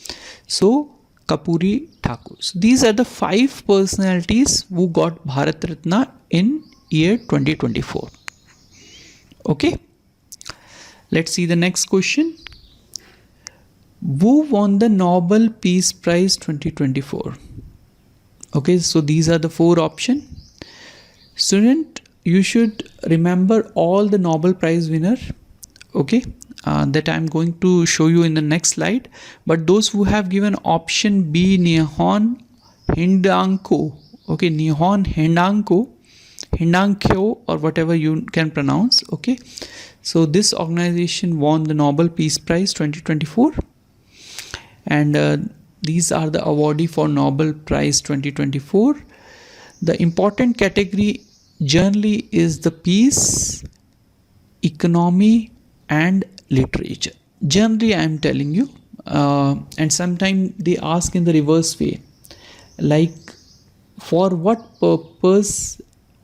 so Kapuri Thakur. So these are the 5 personalities who got Bharat Ratna in year 2024. Okay, let's see the next question. Who won the Nobel Peace Prize 2024? Okay, so these are the 4 options. Student, you should remember all the Nobel Prize winner. Okay, that I am going to show you in the next slide. But those who have given option B, Nihon Hindankyo, okay, Nihon Hindankyo, or whatever you can pronounce. Okay, so this organization won the Nobel Peace Prize 2024, and these are the awardee for Nobel Prize 2024. The important category generally is the peace, economy and literature. Generally I am telling you, and sometimes they ask in the reverse way, like for what purpose,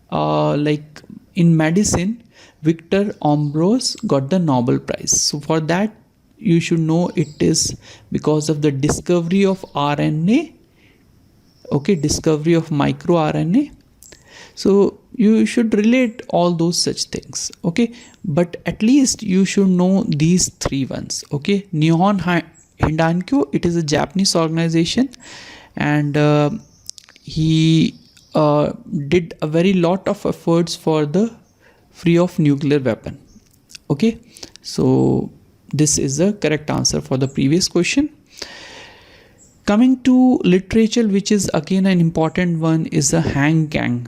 like in medicine Victor Ambros got the Nobel Prize. So for that you should know it is because of the discovery of RNA, okay, discovery of microRNA. So you should relate all those such things, okay, but at least you should know these 3 ones. Okay, Nihon Hindankyo, it is a Japanese organization, and he did a very lot of efforts for the free of nuclear weapon. Okay, so this is the correct answer for the previous question. Coming to literature, which is again an important one, is the Han Kang.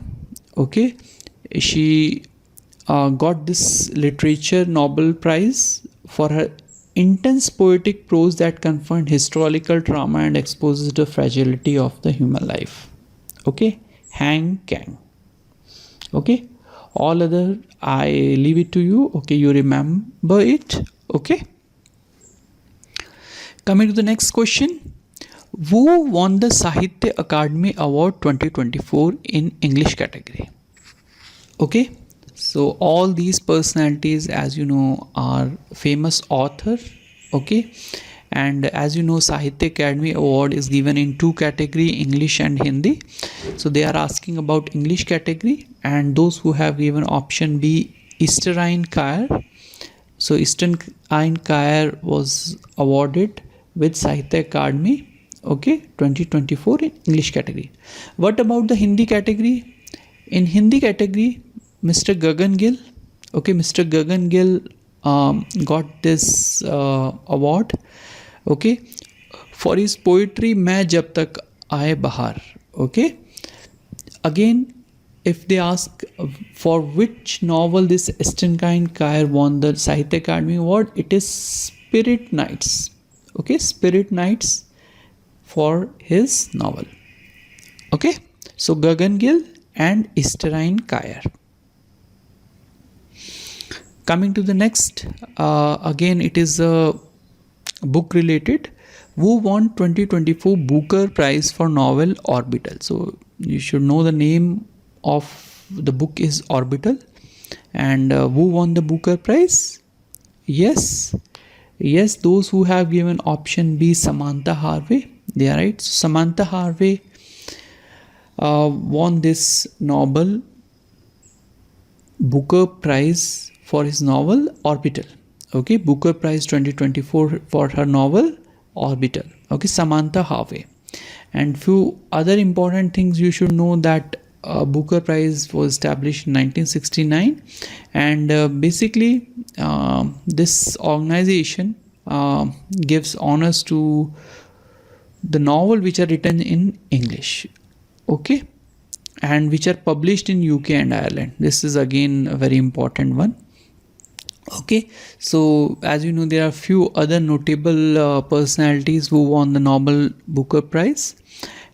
Okay, she got this literature Nobel Prize for her intense poetic prose that confront historical trauma and exposes the fragility of the human life. Okay, Han Kang. Okay, all other I leave it to you. Okay, you remember it. Okay, coming to the next question. Who won the Sahitya Akademi Award 2024 in English category? Okay, so all these personalities, as you know, are famous author. Okay, and as you know, Sahitya Academy Award is given in two category, English and Hindi. So they are asking about English category, and those who have given option B, Eastern Kair. So Eastern Kair was awarded with Sahitya Academy. Okay, 2024 in English category. What about the Hindi category? In Hindi category, Mr. Gagan Gill. Okay, Mr. Gagan Gill got this award. Okay, for his poetry "Main Jab Tak Aaye Bahar." Okay, again, if they ask for which novel this Eastern Kair won the Sahitya Academy Award, it is Spirit Nights. Okay, Spirit Nights for his novel. Okay, so Gagan Gill and Eastern Kair. Coming to the next, again it is a book related. Who won 2024 Booker Prize for novel Orbital? So you should know the name of the book is Orbital. And who won the Booker Prize? Yes, those who have given option B, Samantha Harvey. They are right. So Samantha Harvey won this Nobel Booker Prize for his novel Orbital. Okay, Booker Prize 2024 for her novel Orbital. Okay, Samantha Harvey. And few other important things you should know that Booker Prize was established in 1969, and basically this organization gives honors to the novel which are written in English, okay, and which are published in UK and Ireland. This is again a very important one. Okay, so as you know, there are few other notable personalities who won the Nobel Booker Prize.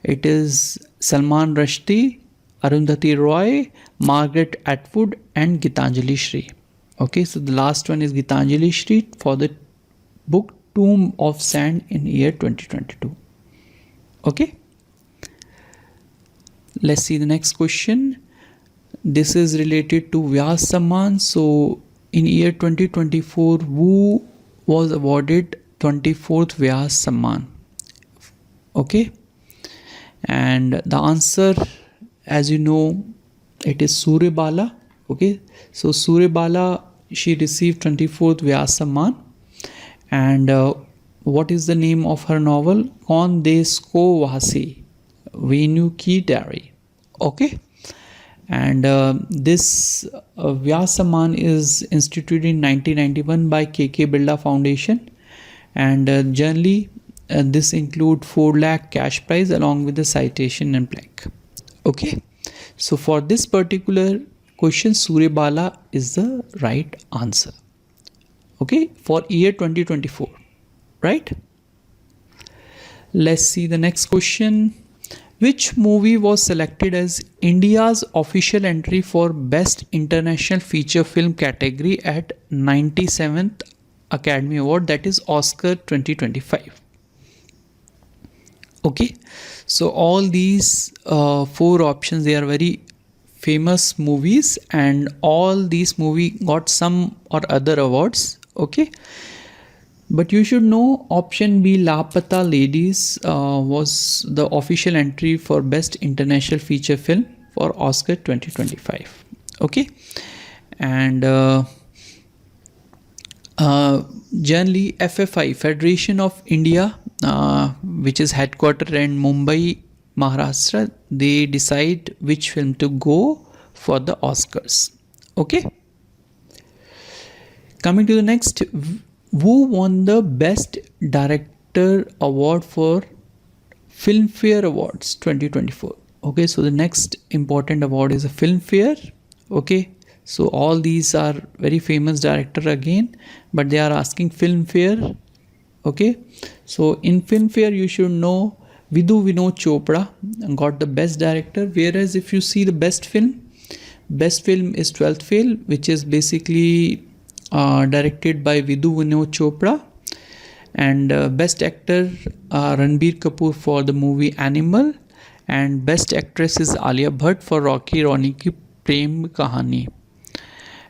It is Salman Rushdie, Arundhati Roy, Margaret Atwood, and Gitanjali Shri. Okay, so the last one is Gitanjali Shri for the book Tomb of Sand in year 2022. Okay, let's see the next question. This is related to Vyas Samman. So in year 2024, who was awarded 24th Vyas Samman? Okay, and the answer, as you know, it is Suryabala. Okay, so Suryabala, she received 24th Vyas Samman, and what is the name of her novel? Kaun Desh Ko Vasi, Venu Ki Diary. Okay, and this Vyas Samman is instituted in 1991 by KK Birla Foundation, and generally this include 4 lakh cash prize along with the citation and plaque. Okay, so for this particular question, Suryabala is the right answer. Okay, for year 2024, right? Let's see the next question. Which movie was selected as India's official entry for Best International Feature Film category at 97th Academy Award, that is Oscar 2025? Okay, so all these 4 options, they are very famous movies, and all these movies got some or other awards. Okay, but you should know option B, Lapata Ladies, was the official entry for Best International Feature Film for Oscar 2025. Okay, and generally FFI, Federation of India, which is headquartered in Mumbai, Maharashtra, they decide which film to go for the Oscars. Okay, coming to the next, who won the Best Director Award for Filmfare Awards 2024. Okay, so the next important award is a Filmfare. Okay, so all these are very famous director again, but they are asking Filmfare. Okay, so in Filmfare you should know Vidhu Vinod Chopra got the best director, whereas if you see the best film is 12th Fail, which is basically directed by Vidhu Vinod Chopra, and best actor Ranbir Kapoor for the movie Animal, and best actress is Alia Bhatt for Rocky Rani Ki Prem Kahani,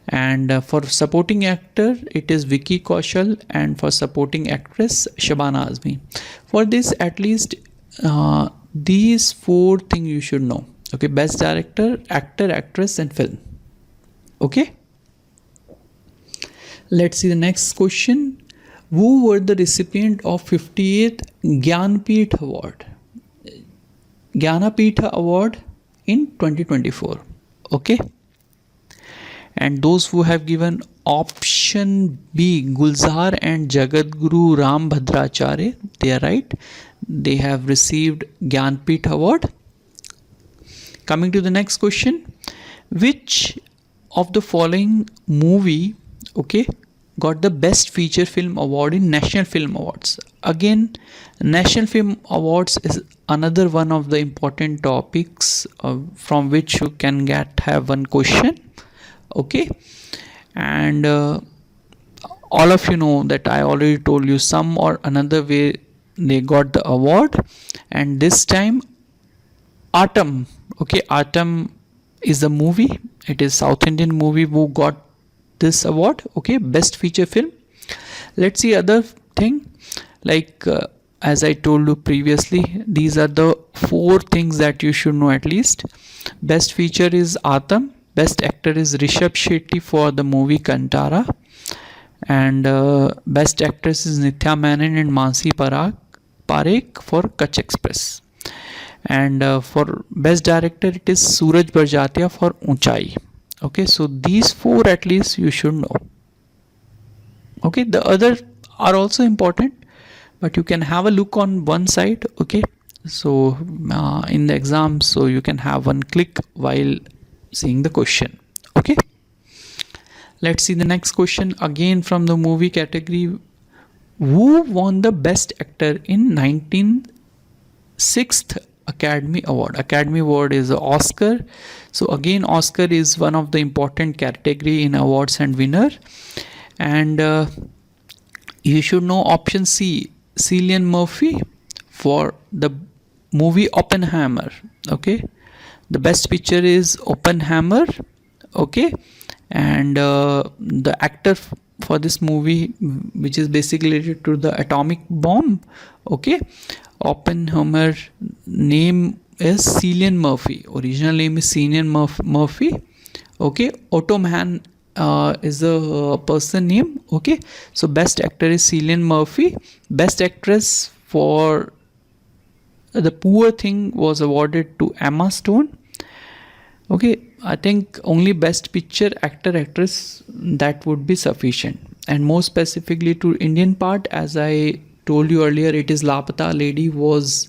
and for supporting actor it is Vicky Kaushal, and for supporting actress Shabana Azmi. For this, at least these four things you should know. Okay, best director, actor, actress and film. Okay, let's see the next question. Who were the recipient of 58th Gyanpith Award? Jnanapeeth Award in 2024. Okay, and those who have given option B, Gulzar and Jagadguru Ram Bhadracharya, they are right. They have received Jnanapeeth Award. Coming to the next question, which of the following movie, okay, got the best feature film award in National Film Awards? Again, National Film Awards is another one of the important topics from which you can have one question. Okay, and all of you know that I already told you some or another way they got the award, and this time Atom. Okay, Atom is the movie. It is South Indian movie who got this award. Okay, best feature film. Let's see other thing, like as I told you previously, these are the four things that you should know at least. Best feature is Atom. Best actor is Rishabh Shetty for the movie Kantara, and best actress is Nithya Menon and Mansi Parekh for Kutch Express, and for best director it is Suraj Barjatia for Unchai. Okay, so these four at least you should know. Okay, the other are also important, but you can have a look on one side. Okay, so in the exam, so you can have one click while seeing the question. Okay, let's see the next question again from the movie category. Who won the best actor in 1906th Academy Award? Academy Award is Oscar. So again, Oscar is one of the important category in awards and winner, and you should know option C, Cillian Murphy for the movie Oppenheimer. Okay, the best picture is Oppenheimer. Okay, and the actor for this movie, which is basically related to the atomic bomb. Okay, Oppenheimer name is Cillian Murphy. Original name is Cillian Murphy. Okay, Ottoman is a person name. Okay, so best actor is Cillian Murphy. Best actress for The Poor Thing was awarded to Emma Stone. Okay, I think only best picture, actor, actress, that would be sufficient. And more specifically to Indian part, as I told you earlier, it is Lapata Lady was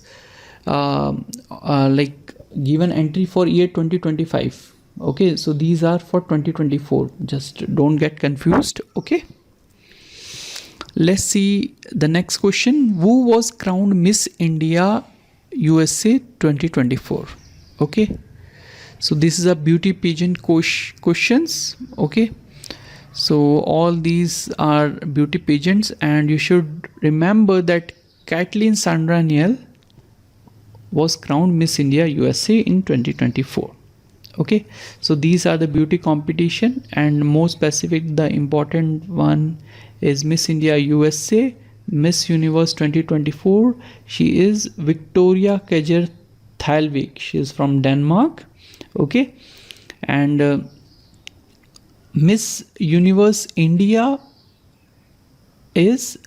like given entry for year 2025. Okay, so these are for 2024. Just don't get confused. Okay, let's see the next question. Who was crowned Miss India USA 2024? Okay, so this is a beauty pageant questions. Okay, so all these are beauty pageants, and you should remember that Kathleen Sandra-Neal was crowned Miss India USA in 2024. Okay, so these are the beauty competition, and more specific, the important one is Miss India USA, Miss Universe 2024. She is Victoria Kejer Thalvik. She is from Denmark. Okay, and Miss Universe India is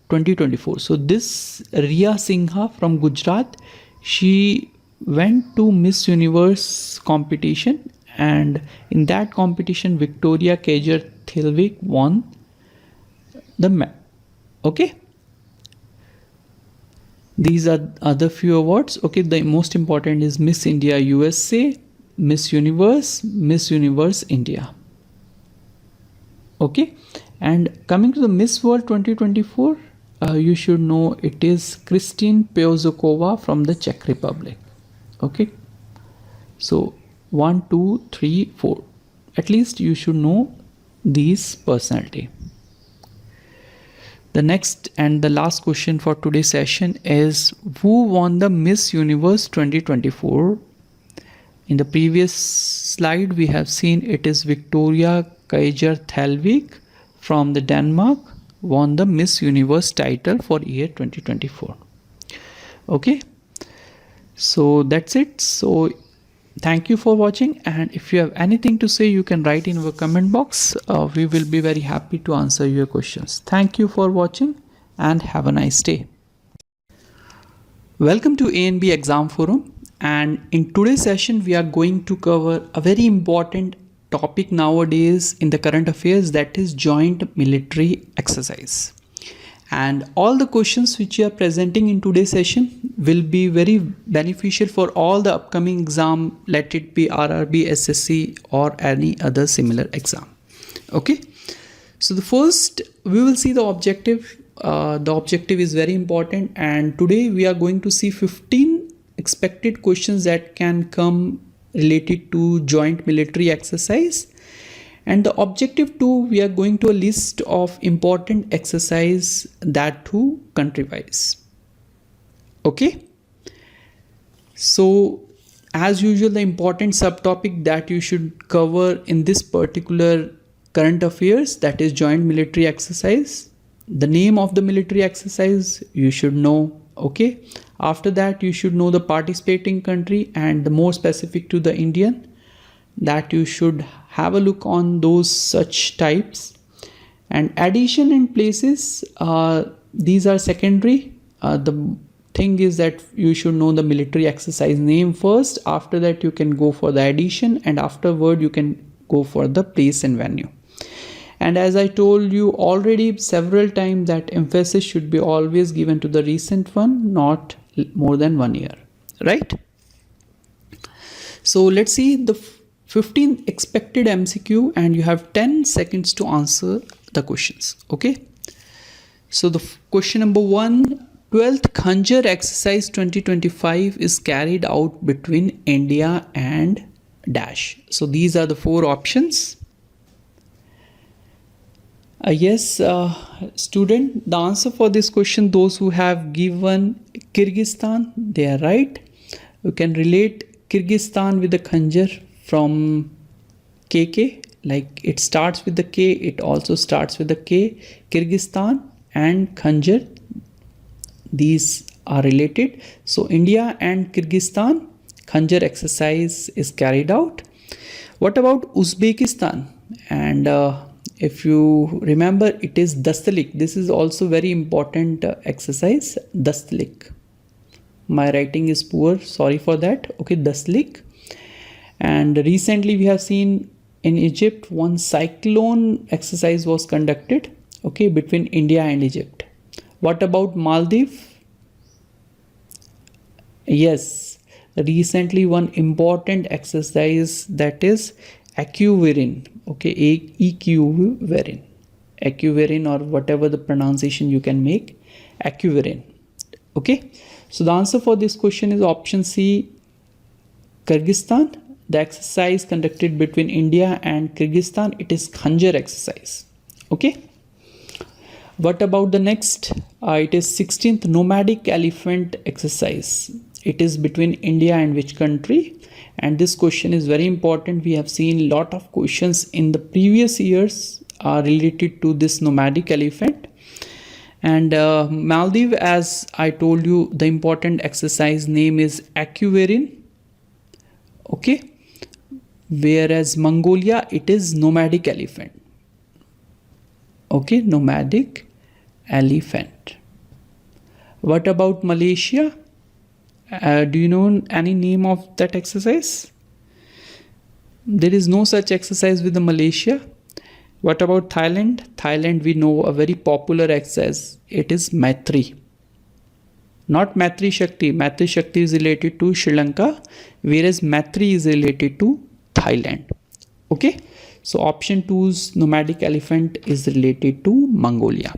2024. So this Riya Singha from Gujarat, she went to Miss Universe competition, and in that competition Victoria Kejer Thalvik won the Okay, These are other few awards. Okay, the most important is Miss India USA, Miss Universe India. Okay, and coming to the Miss World 2024, you should know it is Christine Peozokova from the Czech Republic. Okay, so 1, 2, 3, 4. At least you should know these personality. The next and the last question for today's session is, who won the Miss Universe 2024? In the previous slide, we have seen it is Victoria Kaiser Thelvik from the Denmark won the Miss Universe title for year 2024. Okay, so that's it. So thank you for watching, and if you have anything to say, you can write in our comment box. We will be very happy to answer your questions. Thank you for watching and have a nice day. Welcome to ANB Exam Forum, and in today's session we are going to cover a very important topic nowadays in the current affairs, that is joint military exercise. And all the questions which we are presenting in today's session will be very beneficial for all the upcoming exam, let it be RRB, SSC or any other similar exam. Okay, so the first we will see the objective. The objective is very important, and today we are going to see 15 expected questions that can come related to joint military exercise. And the objective 2, we are going to a list of important exercise, that too country wise. Okay, so as usual, the important subtopic that you should cover in this particular current affairs, that is joint military exercise. The name of the military exercise you should know. Okay, after that you should know the participating country, and the more specific to the Indian, that you should have a look on those such types. And addition and places, these are secondary. The thing is that you should know the military exercise name first. After that you can go for the addition, and afterward you can go for the place and venue. And as I told you already several times, that emphasis should be always given to the recent one, not more than 1 year, right? So let's see the 15 expected MCQ, and you have 10 seconds to answer the questions. Okay, so the question number 1, 12th Khanjar exercise 2025 is carried out between India and dash. So these are the 4 options. Yes, student, the answer for this question, those who have given Kyrgyzstan, they are right. You can relate Kyrgyzstan with the Khanjar from KK, like it starts with the K, it also starts with the K. Kyrgyzstan and Khanjar, these are related. So India and Kyrgyzstan, Khanjar exercise is carried out. What about Uzbekistan? And if you remember, it is Dastalik. This is also very important exercise, Dastalik. My writing is poor, sorry for that. Okay, Dastalik. And recently we have seen in Egypt one cyclone exercise was conducted, okay, between India and Egypt. What about Maldives? Yes, recently one important exercise, that is Equivarian, okay, Equivarian, or whatever the pronunciation you can make, Equivarian. Okay, so the answer for this question is option C, Kyrgyzstan. The exercise conducted between India and Kyrgyzstan, it is Khanjar exercise. Okay, what about the next? It is 16th nomadic elephant exercise. It is between India and which country? And this question is very important. We have seen a lot of questions in the previous years related to this nomadic elephant. And Maldives, as I told you, the important exercise name is Equivarian. Okay, whereas Mongolia, it is nomadic elephant. Okay, nomadic elephant. What about Malaysia? Do you know any name of that exercise? There is no such exercise with the Malaysia. What about Thailand? Thailand, we know a very popular exercise. It is Maitri. Not Matri Shakti. Matri Shakti is related to Sri Lanka, whereas Matri is related to Thailand. Okay, so option 2's nomadic elephant is related to Mongolia.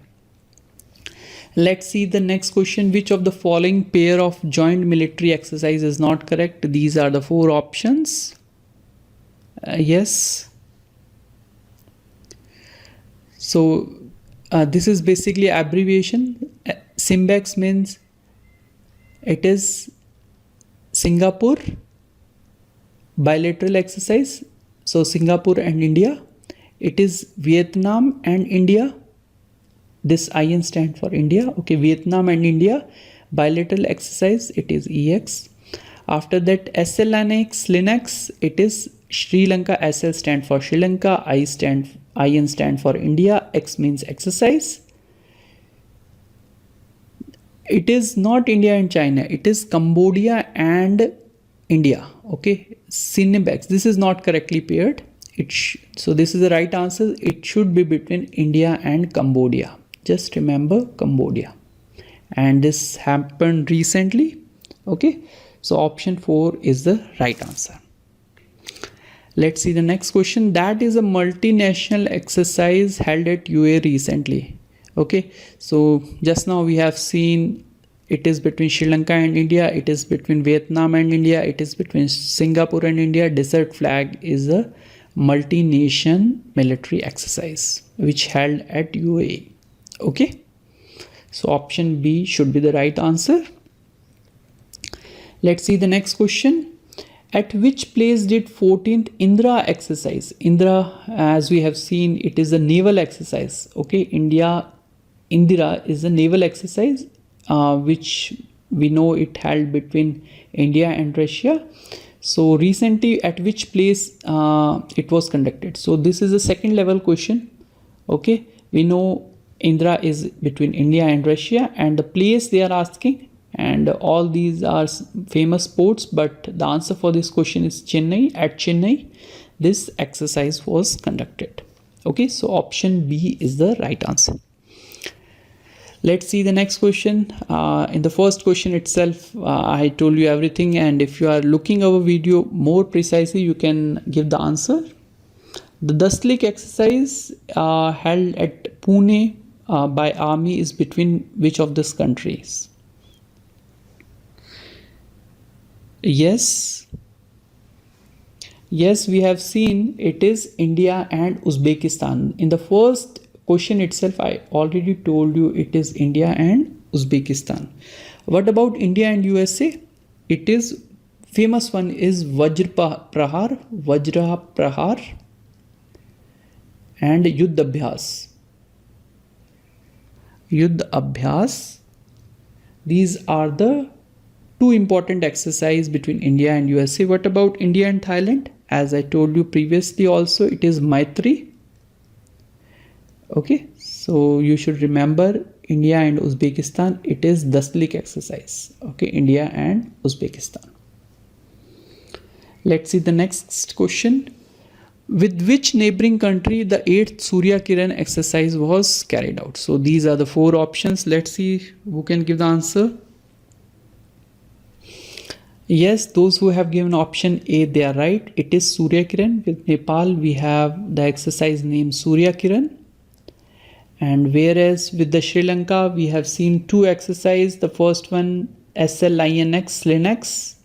Let's see the next question. Which of the following pair of joint military exercise is not correct? These are the 4 options. Yes. So this is basically abbreviation. SIMBEX means it is Singapore bilateral exercise. So Singapore and India. It is Vietnam and India. This IN stand for India. Okay, Vietnam and India bilateral exercise. It is EX. After that, SLNX, Linux. It is Sri Lanka. SL stand for Sri Lanka. IN stand for India. X means exercise. It is not India and China. It is Cambodia and India. Okay, Cinebex. This is not correctly paired. So this is the right answer. It should be between India and Cambodia. Just remember Cambodia. And this happened recently. Okay, so option 4 is the right answer. Let's see the next question. That is a multinational exercise held at UAE recently. Okay, so just now we have seen it is between Sri Lanka and India, it is between Vietnam and India, it is between Singapore and India. Desert flag is a multi-nation military exercise which held at UAE. Okay, so option B should be the right answer. Let's see the next question. At which place did 14th Indra exercise? Indra, as we have seen, it is a naval exercise. Okay, Indira is a naval exercise which we know it held between India and Russia. So recently, at which place it was conducted? So this is a second level question. Okay, we know Indra is between India and Russia, and the place they are asking, and all these are famous ports, but the answer for this question is Chennai. At Chennai, this exercise was conducted. Okay, so option B is the right answer. Let's see the next question. In the first question itself, I told you everything, and if you are looking our video more precisely, you can give the answer. The Daslik exercise held at Pune by army is between which of these countries? Yes, we have seen it is India and Uzbekistan. In the first question itself, I already told you it is India and Uzbekistan. What about India and USA? It is famous one is Vajra Prahar and Yuddh Abhyas. These are the two important exercises between India and USA. What about India and Thailand? As I told you previously also, it is Maitri. Okay, so you should remember India and Uzbekistan, it is Daslik exercise. Okay, India and Uzbekistan. Let's see the next question. With which neighboring country the 8th Surya Kiran exercise was carried out? So these are the 4 options. Let's see who can give the answer. Yes, those who have given option A, they are right. It is Surya Kiran. With Nepal, we have the exercise name Surya Kiran. And whereas with the Sri Lanka, we have seen 2 exercises. The first one, SLINX, Linux,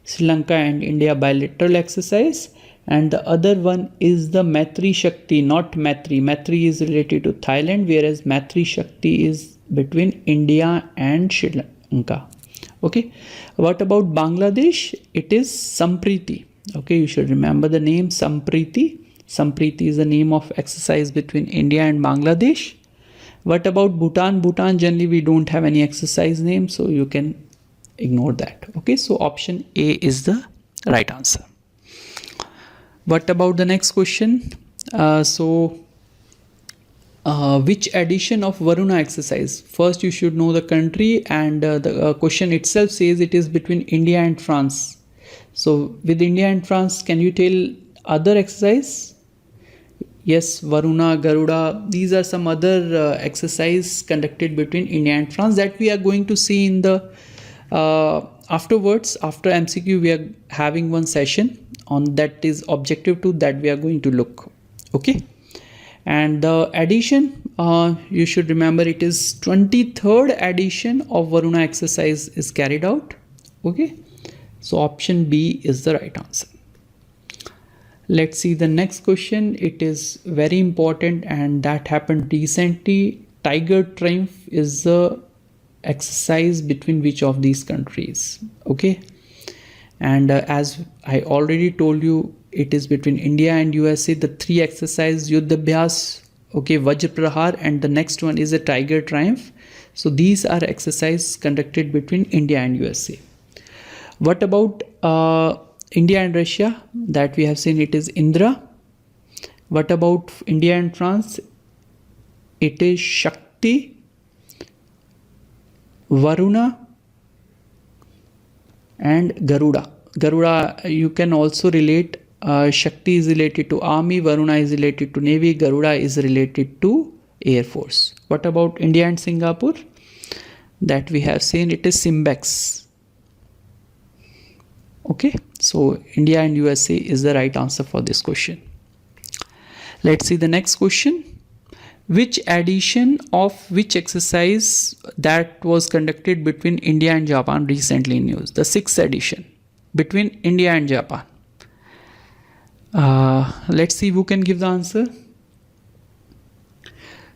Sri Lanka and India bilateral exercise. And the other one is the Matri Shakti, not Matri. Matri is related to Thailand, whereas Matri Shakti is between India and Sri Lanka. Okay, what about Bangladesh? It is Sampriti. Okay, you should remember the name Sampriti. Sampriti is the name of exercise between India and Bangladesh. What about Bhutan? Bhutan, generally we don't have any exercise name, so you can ignore that. Okay, so option A is the right answer. What about the next question? Which edition of Varuna exercise? First, you should know the country, and the question itself says it is between India and France. So with India and France, can you tell other exercise? Yes, Varuna, Garuda, these are some other exercise conducted between India and France that we are going to see in the afterwards. After MCQ, we are having one session on that is objective 2 that we are going to look. Okay. And the edition, you should remember it is 23rd edition of Varuna exercise is carried out. Okay. So option B is the right answer. Let's see the next question. It is very important and that happened recently. Tiger Triumph is the exercise between which of these countries? Okay. And as I already told you, it is between India and USA. The three exercises, Yuddha Abhyas, okay, Vajra Prahar, and the next one is a Tiger Triumph. So these are exercises conducted between India and USA. What about India and Russia? That we have seen it is Indra. What about India and France? It is Shakti, Varuna, and Garuda. Garuda, you can also relate. Shakti is related to Army, Varuna is related to Navy, Garuda is related to Air Force. What about India and Singapore? That we have seen it is Simbex. Okay, so India and USA is the right answer for this question. Let's see the next question. Which edition of which exercise that was conducted between India and Japan recently in news? The 6th edition between India and Japan. Let's see who can give the answer.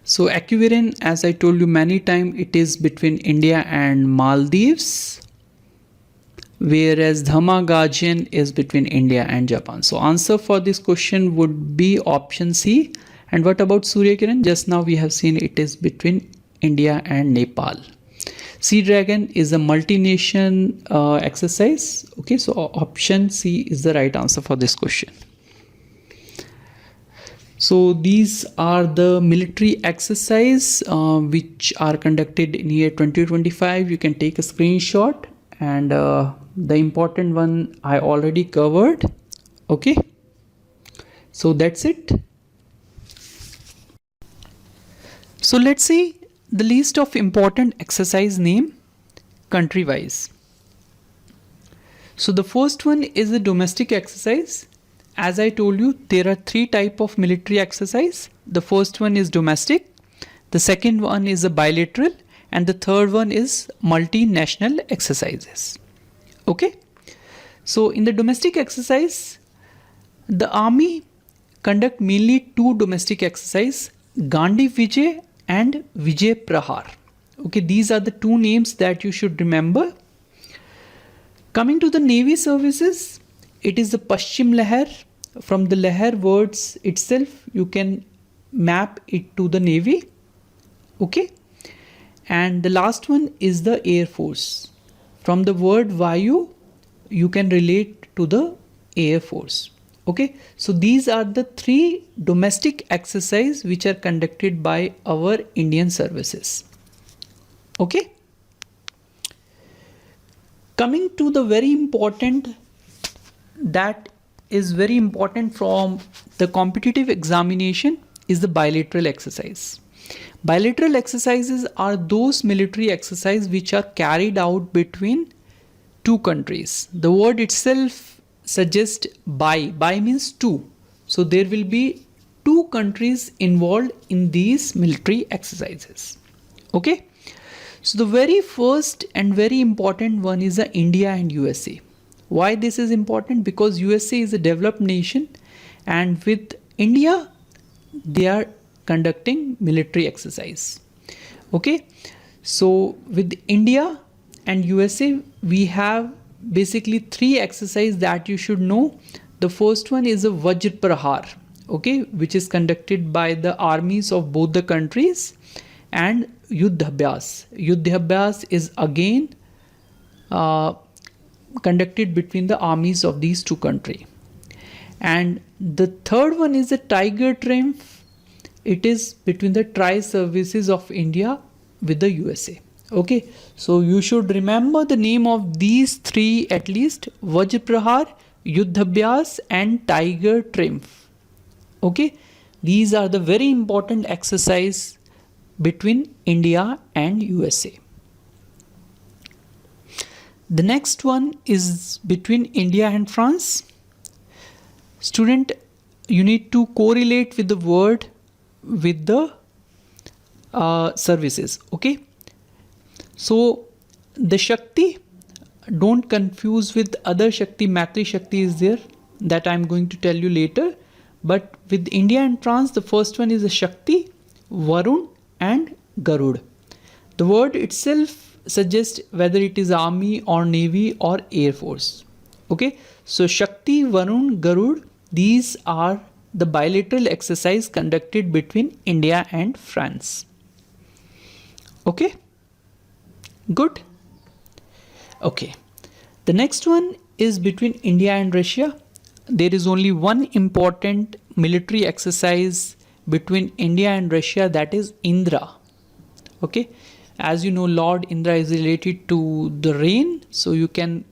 So Equivarian, as I told you many times, it is between India and Maldives, whereas Dhamagajian is between India and Japan. So answer for this question would be option C. And what about Surya Kiran? Just now we have seen it is between India and Nepal. Sea Dragon is a multi-nation exercise. Okay, so option C is the right answer for this question. So these are the military exercise which are conducted in year 2025. You can take a screenshot, and the important one I already covered. Okay, so that's it. So let's see the list of important exercise name country wise. So the first one is a domestic exercise. As I told you, there are three types of military exercise. The first one is domestic, the second one is a bilateral, and the third one is multinational exercises. Okay, so in the domestic exercise, the army conduct mainly two domestic exercise, Gandhi Vijay and Vijay Prahar. Okay, these are the two names that you should remember. Coming to the Navy services, it is the Paschim Lehar. From the Lehar words itself, you can map it to the Navy. Okay, and the last one is the Air Force. From the word Vayu, you can relate to the Air Force. Okay, so these are the three domestic exercises which are conducted by our Indian services. Okay, coming to the very important, that is very important from the competitive examination, is the bilateral exercise. Bilateral exercises are those military exercises which are carried out between two countries. The word itself suggests bi means two. So there will be two countries involved in these military exercises. Okay, so the very first and very important one is the India and USA. Why this is important? Because USA is a developed nation, and with India they are conducting military exercise. Okay, so with India and USA we have basically three exercises that you should know. The first one is a Vajra Prahar, okay, which is conducted by the armies of both the countries, and Yuddha Abhyas. Yuddha Abhyas is again conducted between the armies of these two countries. And the third one is a Tiger Triumph. It is between the tri-services of India with the USA. Okay, so you should remember the name of these three at least: Vajra Prahar, Yuddha Abhyas, and Tiger Triumph. Okay, These are the very important exercise between India and USA. The next one is between India and France. Student, you need to correlate with the word with the services. Okay. So the Shakti, don't confuse with other Shakti. Matri Shakti is there, that I am going to tell you later. But with India and France, the first one is a Shakti, Varun and Garud. The word itself suggests whether it is army or navy or air force. Okay, so Shakti, Varun, Garud, these are the bilateral exercise conducted between India and France. Okay, good. Okay, the next one is between India and Russia. There is only one important military exercise between India and Russia, that is Indra. Okay, as you know, Lord Indra is related to the rain, so you can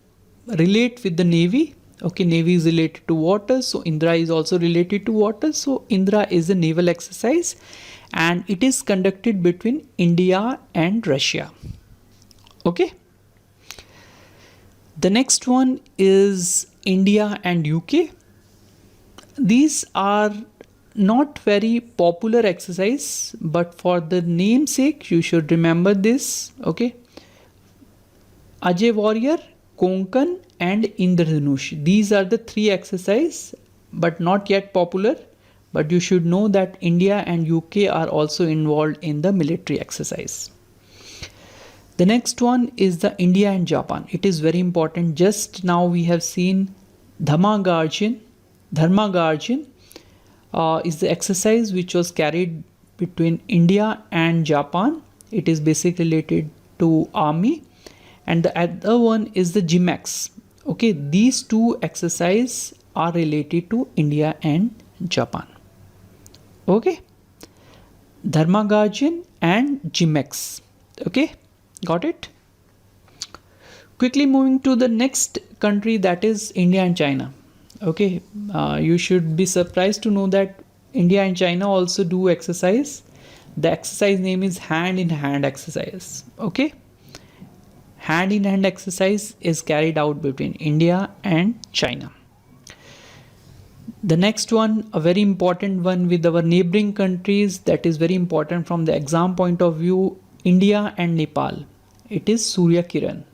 relate with the navy. Okay, navy is related to water, so Indra is also related to water. So Indra is a naval exercise and it is conducted between India and Russia. Okay. The next one is India and UK. These are not very popular exercise, but for the namesake you should remember this. Okay, Ajay Warrior, Konkan and Indradhanush. These are the three exercises, but not yet popular. But you should know that India and UK are also involved in the military exercise. The next one is the India and Japan. It is very important. Just now we have seen Dharma Garjan is the exercise which was carried between India and Japan. It is basically related to army. And the other one is the GMAX. Okay, these two exercises are related to India and Japan. Okay, Dharma Garjan and GMAX. Okay, got it? Quickly moving to the next country, that is India and China. Okay, you should be surprised to know that India and China also do exercise. The exercise name is hand in hand exercise. Okay, hand in hand exercise is carried out between India and China. The next one, a very important one with our neighboring countries, that is very important from the exam point of view, India and Nepal. It is Surya Kiran.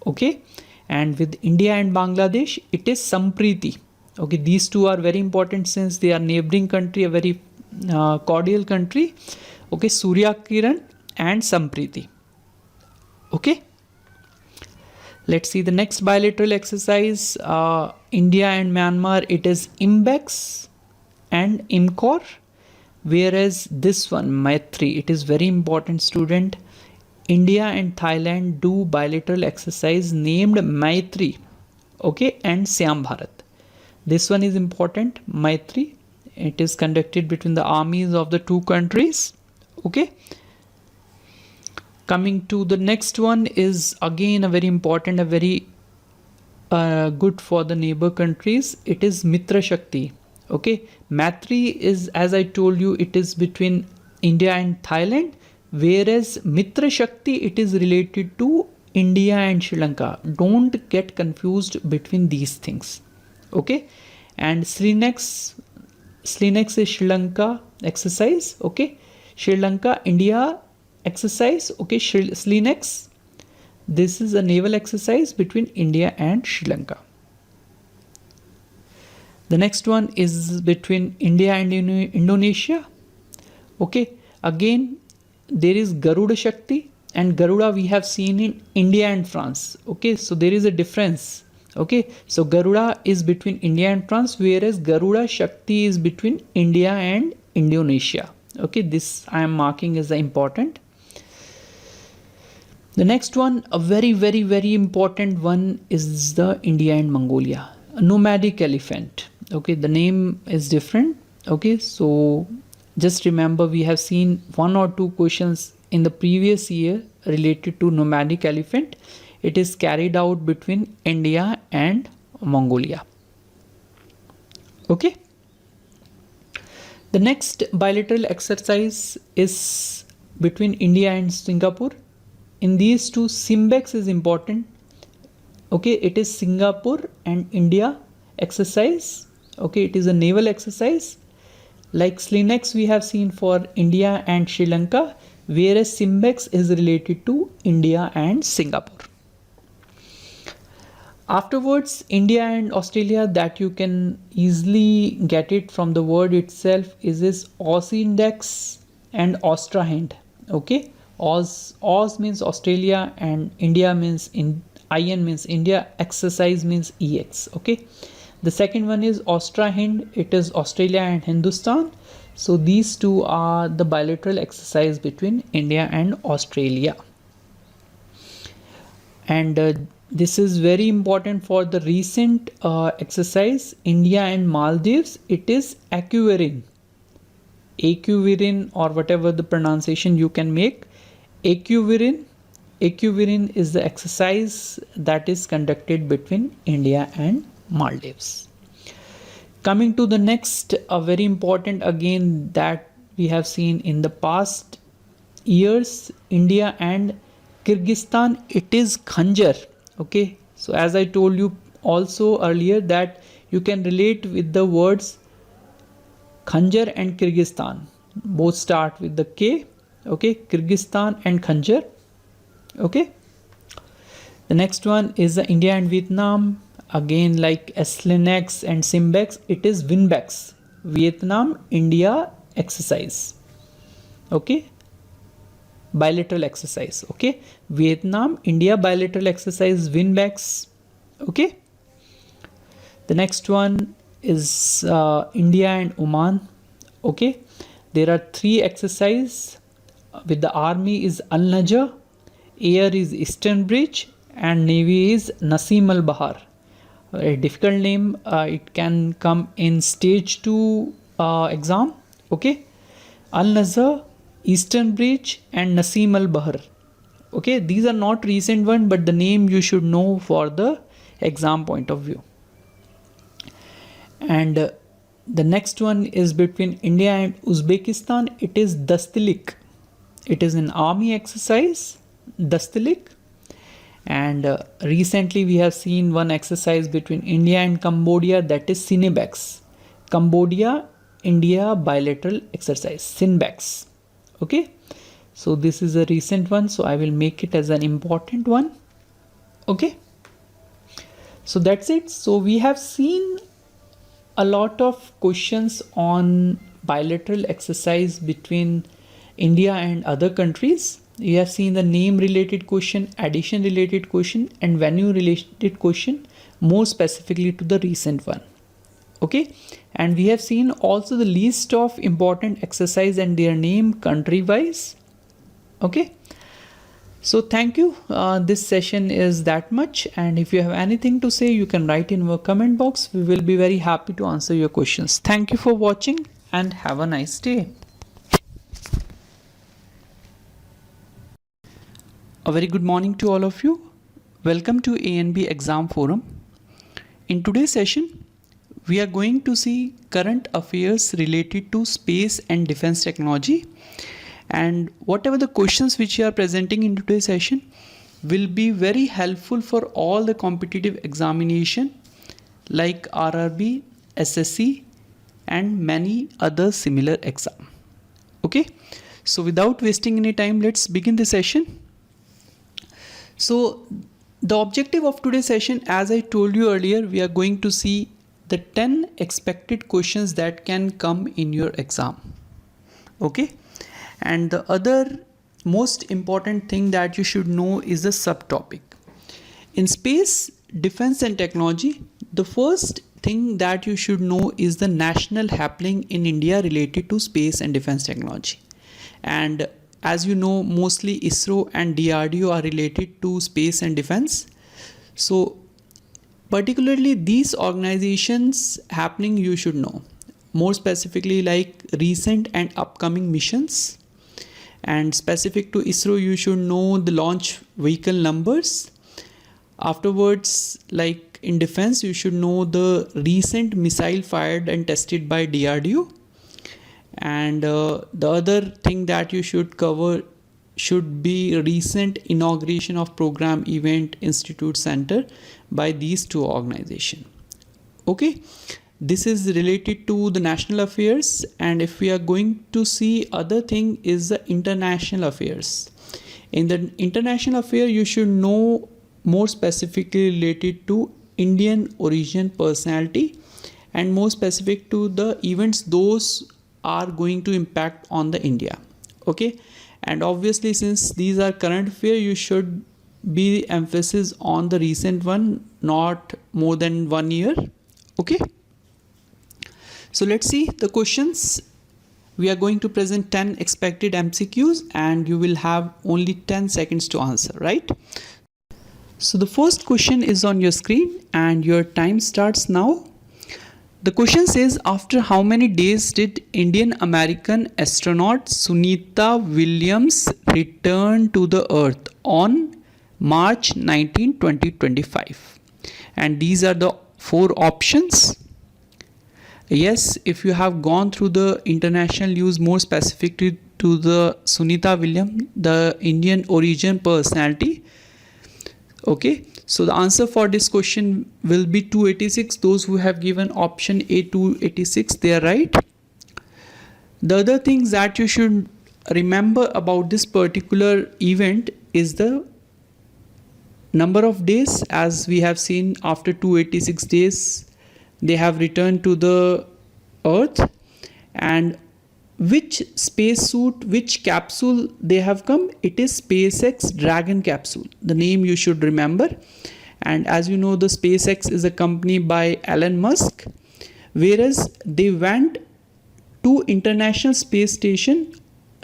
Okay, and with India and Bangladesh, it is Sampriti. Okay, these two are very important since they are neighboring country, a very cordial country. Okay, Surya Kiran and Sampriti. Okay, let's see the next bilateral exercise. India and Myanmar, it is IMBEX and IMCOR, whereas this one, Maitri, it is very important, student. India and Thailand do bilateral exercise named Maitri, okay, and Siam Bharat. This one is important, Maitri. It is conducted between the armies of the two countries. Okay. Coming to the next one is again a very important, a very good for the neighbor countries. It is Mitra Shakti. Okay, Maitri is, as I told you, it is between India and Thailand, whereas Mitra Shakti, it is related to India and Sri Lanka. Don't get confused between these things. Okay, and Slinex is Sri Lanka exercise. Okay, Sri Lanka, India exercise. Okay, Slinex, this is a naval exercise between India and Sri Lanka. The next one is between India and Indonesia. Okay, again there is Garuda Shakti, and Garuda we have seen in India and France. Okay, so there is a difference. Okay, so Garuda is between India and France, whereas Garuda Shakti is between India and Indonesia. Okay, this I am marking as the important. The next one, a very important one, is the India and Mongolia, a nomadic elephant. Okay, the name is different. Okay, so just remember we have seen one or two questions in the previous year related to nomadic elephant. It is carried out between India and Mongolia. Okay. The next bilateral exercise is between India and Singapore. In these two, SIMBEX is important. Okay, it is Singapore and India exercise. Okay, it is a naval exercise. Like SLINEX we have seen for India and Sri Lanka, whereas SIMBEX is related to India and Singapore. Afterwards, India and Australia, that you can easily get it from the word itself, is AUSINDEX and AUSTRAHIND. Okay, Aus means Australia and India means IN means India, exercise means EX. Okay, the second one is AUSTRAHIND, it is Australia and Hindustan. So these two are the bilateral exercise between India and Australia. And this is very important for the recent exercise, India and Maldives. It is AQUIRIN or whatever the pronunciation you can make. AQUIRIN is the exercise that is conducted between India and Maldives. Coming to the next, a very important again that we have seen in the past years, India and Kyrgyzstan, it is Khanjar. Okay, so as I told you also earlier that you can relate with the words Khanjar and Kyrgyzstan. Both start with the K. Okay, Kyrgyzstan and Khanjar. Okay, the next one is the India and Vietnam. Again, like SLINEX and SIMBEX, it is WINBEX, Vietnam India exercise. Okay, bilateral exercise. Okay, Vietnam India bilateral exercise, WINBEX. Okay, the next one is India and Oman. Okay, there are 3 exercises. With the army is Al Najah, air is Eastern Bridge, and navy is Nasim al Bahar. A difficult name, it can come in stage 2 exam. Okay, Al Najah, Eastern Bridge and Nasim al Bahar. Okay, these are not recent one, but the name you should know for the exam point of view. And the next one is between India and Uzbekistan. It is Dastilik. It is an army exercise, Dastilik. And recently we have seen one exercise between India and Cambodia, that is SINBEX, Cambodia India bilateral exercise, SINBEX. Okay, so this is a recent one, so I will make it as an important one. Okay, so that's it. So we have seen a lot of questions on bilateral exercise between India and other countries. You have seen the name related question, addition related question, and venue related question, more specifically to the recent one. Okay, and we have seen also the list of important exercise and their name country wise. Okay, so thank you. This session is that much, and if you have anything to say, you can write in our comment box. We will be very happy to answer your questions. Thank you for watching and have a nice day. A very good morning to all of you. Welcome to ANB Exam Forum. In today's session, we are going to see current affairs related to space and defense technology, and whatever the questions which we are presenting in today's session will be very helpful for all the competitive examination like RRB, SSC and many other similar exam. Okay, so without wasting any time, let's begin the session. So the objective of today's session, as I told you earlier, we are going to see the 10 expected questions that can come in your exam. Okay, and the other most important thing that you should know is the subtopic. In space, defense and technology, the first thing that you should know is the national happening in India related to space and defense technology. And as you know, mostly ISRO and DRDO are related to space and defense. So particularly these organizations happening you should know. More specifically like recent and upcoming missions. And specific to ISRO, you should know the launch vehicle numbers. Afterwards, like in defense, you should know the recent missile fired and tested by DRDO. And the other thing that you should cover should be recent inauguration of program event institute center by these two organizations. Okay, this is related to the national affairs. And if we are going to see, other thing is the international affairs. In the international affair, you should know more specifically related to Indian origin personality, and more specific to the events those are going to impact on the India. Okay, and obviously since these are current affair, you should be emphasis on the recent one, not more than 1 year. Okay, so let's see the questions. We are going to present 10 expected MCQs and you will have only 10 seconds to answer, right? So the first question is on your screen and your time starts now. The question says, after how many days did Indian American astronaut Sunita Williams return to the Earth on March 19, 2025? And these are the 4 options. Yes, if you have gone through the international news, more specifically to the Sunita Williams, the Indian origin personality. Okay, so the answer for this question will be 286. Those who have given option A 286, they are right. The other things that you should remember about this particular event is the number of days. As we have seen, after 286 days they have returned to the Earth, and which spacesuit, which capsule they have come, it is SpaceX Dragon capsule, the name you should remember. And as you know, the SpaceX is a company by Elon Musk, whereas they went to International Space Station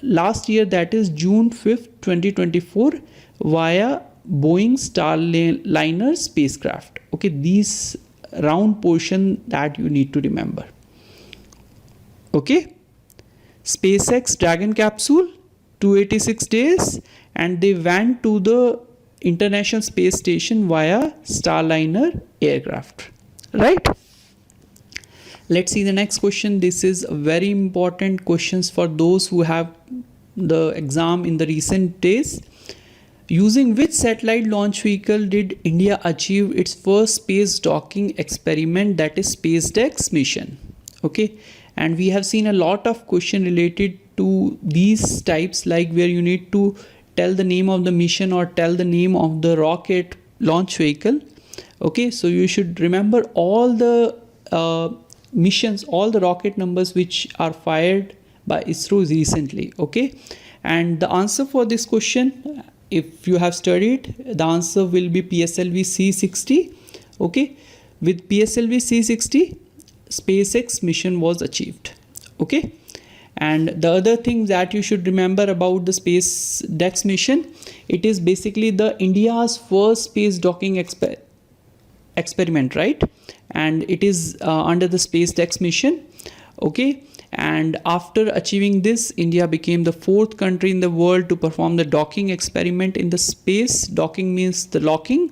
last year, that is June 5th 2024, via Boeing Starliner spacecraft. Okay, these round portion that you need to remember. Okay, SpaceX Dragon capsule, 286 days, and they went to the International Space Station via Starliner aircraft, right? Let's see the next question. This is a very important questions for those who have the exam in the recent days. Using which satellite launch vehicle did India achieve its first space docking experiment, that is SpaceX mission? Okay, and we have seen a lot of question related to these types, like where you need to tell the name of the mission or tell the name of the rocket launch vehicle. Okay, so you should remember all the missions, all the rocket numbers which are fired by ISRO recently. Okay, and the answer for this question, if you have studied, the answer will be PSLV C60. Okay, with PSLV C60, SpaceX mission was achieved. Okay, and the other thing that you should remember about the SpaceX mission, it is basically the India's first space docking experiment, right? And it is under the SpaceX mission. Okay, and after achieving this, India became the 4th country in the world to perform the docking experiment in the space. Docking means the locking.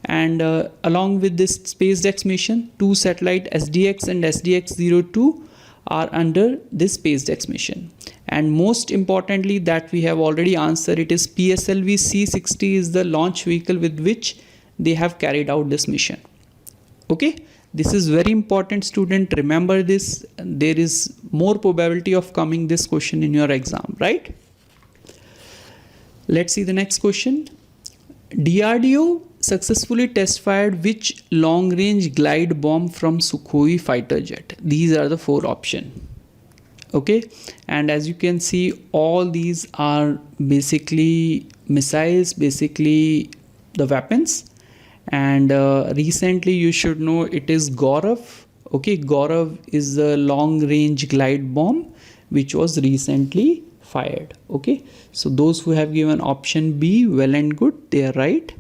And along with this SpaceX mission, 2 satellite SDX and SDX-02 are under this SpaceX mission. And most importantly, that we have already answered, it is PSLV C60 is the launch vehicle with which they have carried out this mission. Okay, this is very important, student. Remember this. There is more probability of coming this question in your exam, right? Let's see the next question. DRDO successfully test fired which long range glide bomb from Sukhoi fighter jet? These are the 4 options. Okay, and as you can see, all these are basically missiles, basically the weapons. And recently you should know it is Gaurav. Okay, Gaurav is a long range glide bomb which was recently fired. Okay, so those who have given option B, well and good, they are right.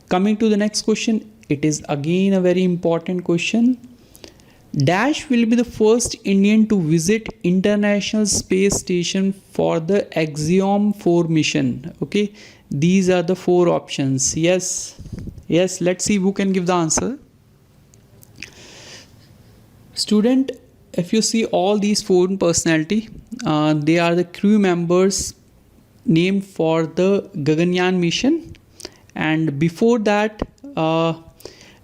Coming to the next question, it is again a very important question. Dash will be the first Indian to visit International Space Station for the Axiom 4 mission. Okay, these are the 4 options. Yes, let's see who can give the answer. Student, if you see all these four personality, they are the crew members named for the Gaganyaan mission. And before that,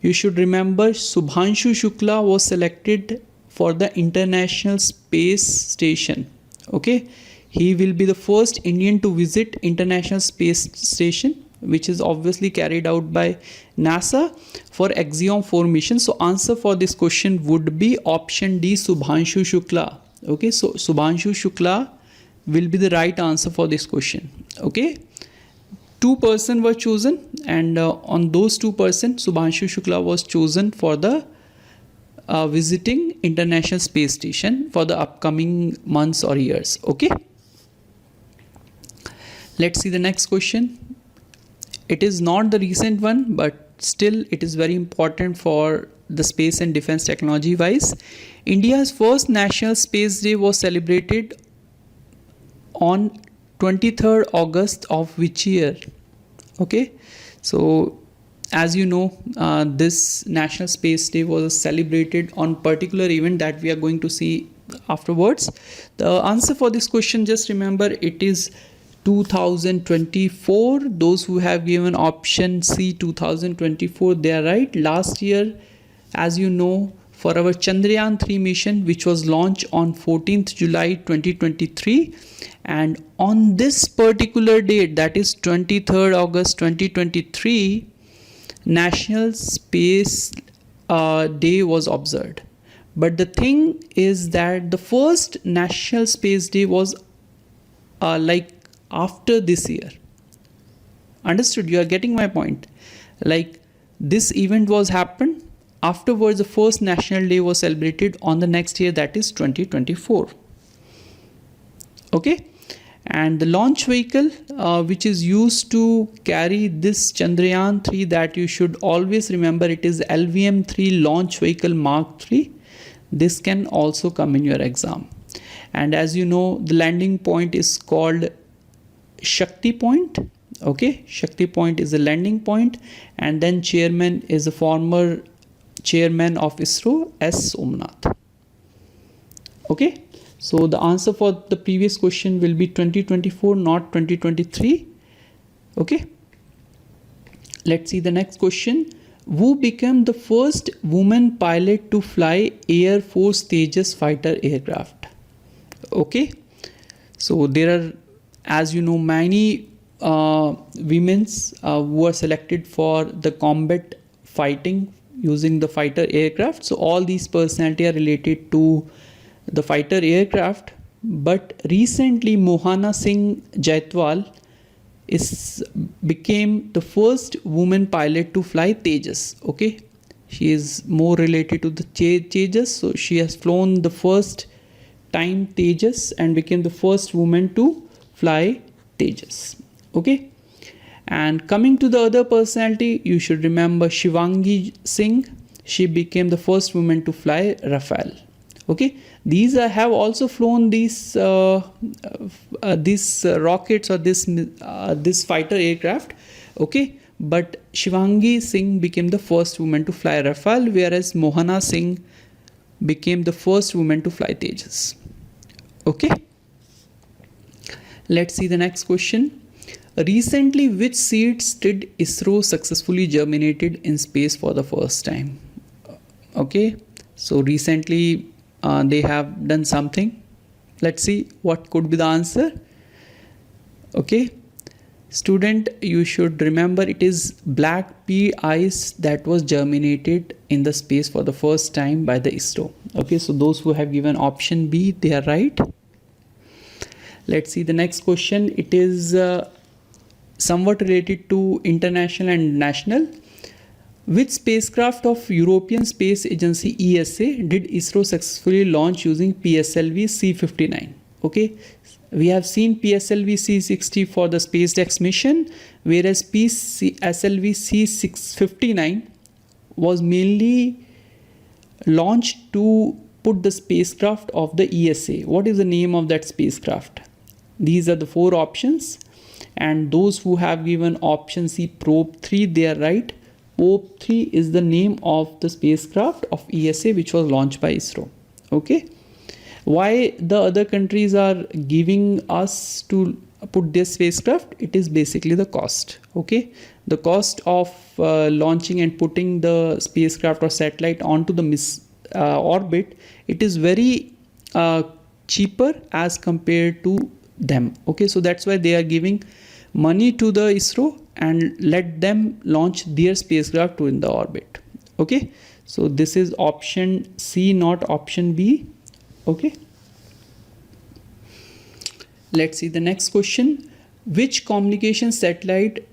you should remember Subhanshu Shukla was selected for the International Space Station. Okay, he will be the first Indian to visit International Space Station, which is obviously carried out by NASA for Axiom 4 mission. So answer for this question would be option D, Subhanshu Shukla. Okay, so Subhanshu Shukla will be the right answer for this question. Okay, 2 persons were chosen, and on those 2 persons, Subhanshu Shukla was chosen for the visiting International Space Station for the upcoming months or years. Okay, let's see the next question. It is not the recent one, but still it is very important for the space and defense technology wise. India's first National Space Day was celebrated on 23rd August of which year? Okay, so as you know, this National Space Day was celebrated on particular event that we are going to see afterwards. The answer for this question, just remember, it is 2024. Those who have given option C 2024, they are right. Last year, as you know, for our Chandrayaan 3 mission, which was launched on 14th July 2023, and on this particular date, that is 23rd August 2023, National Space Day was observed. But the thing is that the first National Space Day was like after this year. Understood? You are getting my point. Like this event was happened afterwards. The first National Day was celebrated on the next year, that is 2024. Okay, and the launch vehicle which is used to carry this Chandrayaan 3, that you should always remember, it is LVM-3 launch vehicle Mark 3. This can also come in your exam. And as you know, the landing point is called Shakti Point. Okay, Shakti Point is a landing point, and then chairman is a former chairman of ISRO, S. Somnath. Okay, so the answer for the previous question will be 2024, not 2023. Okay, let's see the next question. Who became the first woman pilot to fly Air Force Tejas fighter aircraft? Okay, so there are, as you know, many women who are selected for the combat fighting using the fighter aircraft. So all these personalities are related to the fighter aircraft. But recently Mohana Singh Jaitwal became the first woman pilot to fly Tejas. Okay, she is more related to the Tejas, so she has flown the first time Tejas and became the first woman to fly Tejas. Okay, and coming to the other personality, you should remember Shivangi Singh. She became the first woman to fly Rafale. Okay, these have also flown these rockets or this fighter aircraft. Okay, but Shivangi Singh became the first woman to fly Rafale, whereas Mohana Singh became the first woman to fly Tejas. Okay, let's see the next question. Recently, which seeds did ISRO successfully germinated in space for the first time? Okay, so recently they have done something. Let's see what could be the answer. Okay, student, you should remember it is black pea ice that was germinated in the space for the first time by the ISRO. Okay, so those who have given option B, they are right. Let's see the next question. It is somewhat related to international and national. Which spacecraft of European Space Agency ESA did ISRO successfully launch using PSLV C59? Okay, we have seen PSLV C60 for the SpaceX mission, whereas PSLV C659 was mainly launched to put the spacecraft of the ESA. What is the name of that spacecraft? These are the 4 options, and those who have given option C Probe 3, they are right. Probe 3 is the name of the spacecraft of ESA which was launched by ISRO. Okay, Why the other countries are giving us to put this spacecraft? It is basically the cost. Okay, the cost of launching and putting the spacecraft or satellite onto the orbit, it is very cheaper as compared to them. Okay, so that's why they are giving money to the ISRO and let them launch their spacecraft to in the orbit. Okay, so this is option C, not option B. Okay, let's see the next question. Which communication satellite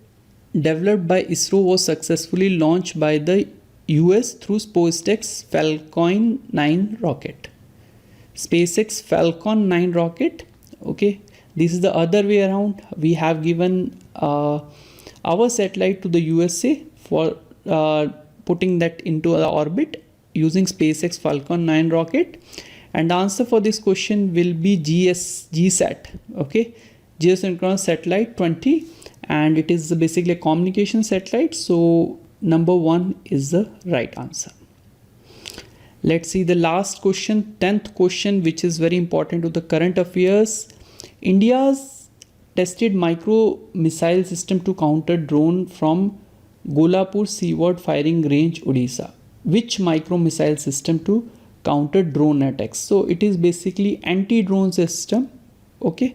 developed by ISRO was successfully launched by the US through SpaceX Falcon 9 rocket? SpaceX Falcon 9 rocket. Okay, this is the other way around. We have given our satellite to the USA for putting that into the orbit using SpaceX Falcon 9 rocket. And the answer for this question will be GSAT. Okay, geosynchronous satellite 20, and it is basically a communication satellite. So number 1 is the right answer. Let's see the last question, 10th question, which is very important to the current affairs. India's tested micro missile system to counter drone from Golapur seaward firing range, Odisha. Which micro missile system to counter drone attacks? So it is basically anti-drone system. Okay,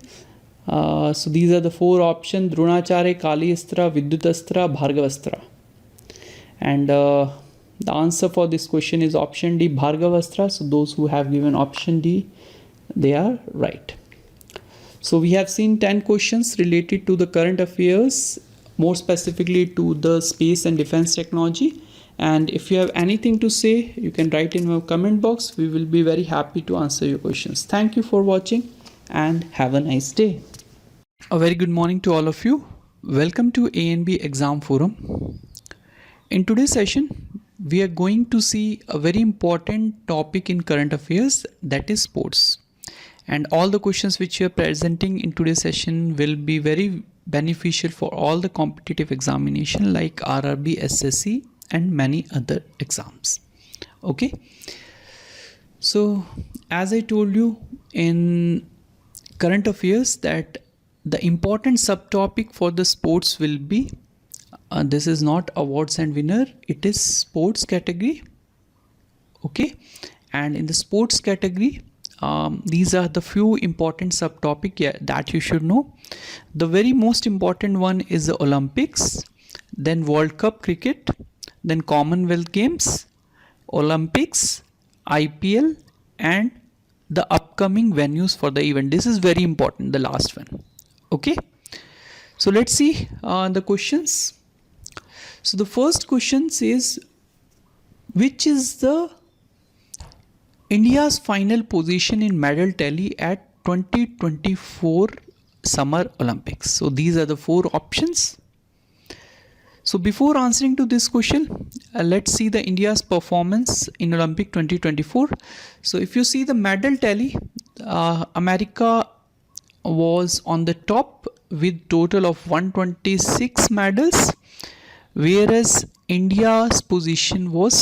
so these are the 4 options: Dronacharya, Kali Astra, Vidyutastra, Bhargavastra. And the answer for this question is option D, Bhargavastra. So those who have given option D, they are right. So we have seen 10 questions related to the current affairs, more specifically to the space and defense technology. And if you have anything to say, you can write in our comment box. We will be very happy to answer your questions. Thank you for watching and have a nice day. A very good morning to all of you. Welcome to ANB Exam Forum. In today's session, we are going to see a very important topic in current affairs, that is sports. And all the questions which we are presenting in today's session will be very beneficial for all the competitive examination like RRB, SSC and many other exams. Okay, so as I told you in current affairs that the important subtopic for the sports will be this is not awards and winner, it is sports category. Okay, and in the sports category these are the few important subtopic that you should know. The very most important one is the Olympics, then World Cup cricket, then Commonwealth Games, Olympics, IPL, and the upcoming venues for the event. This is very important, the last one. Okay, so let's see the questions. So the first question says, which is the India's final position in medal tally at 2024 Summer Olympics? So these are the 4 options. So before answering to this question, let's see the India's performance in Olympic 2024. So if you see the medal tally, America was on the top with total of 126 medals, whereas India's position was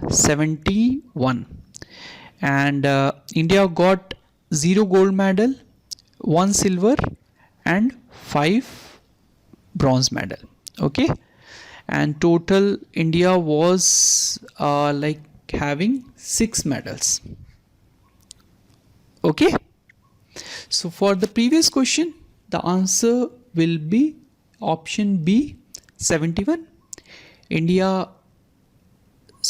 71. And India got 0 gold medal, 1 silver and 5 bronze medal. Okay, and total India was like having 6 medals. Okay, so for the previous question, the answer will be option B, 71. India's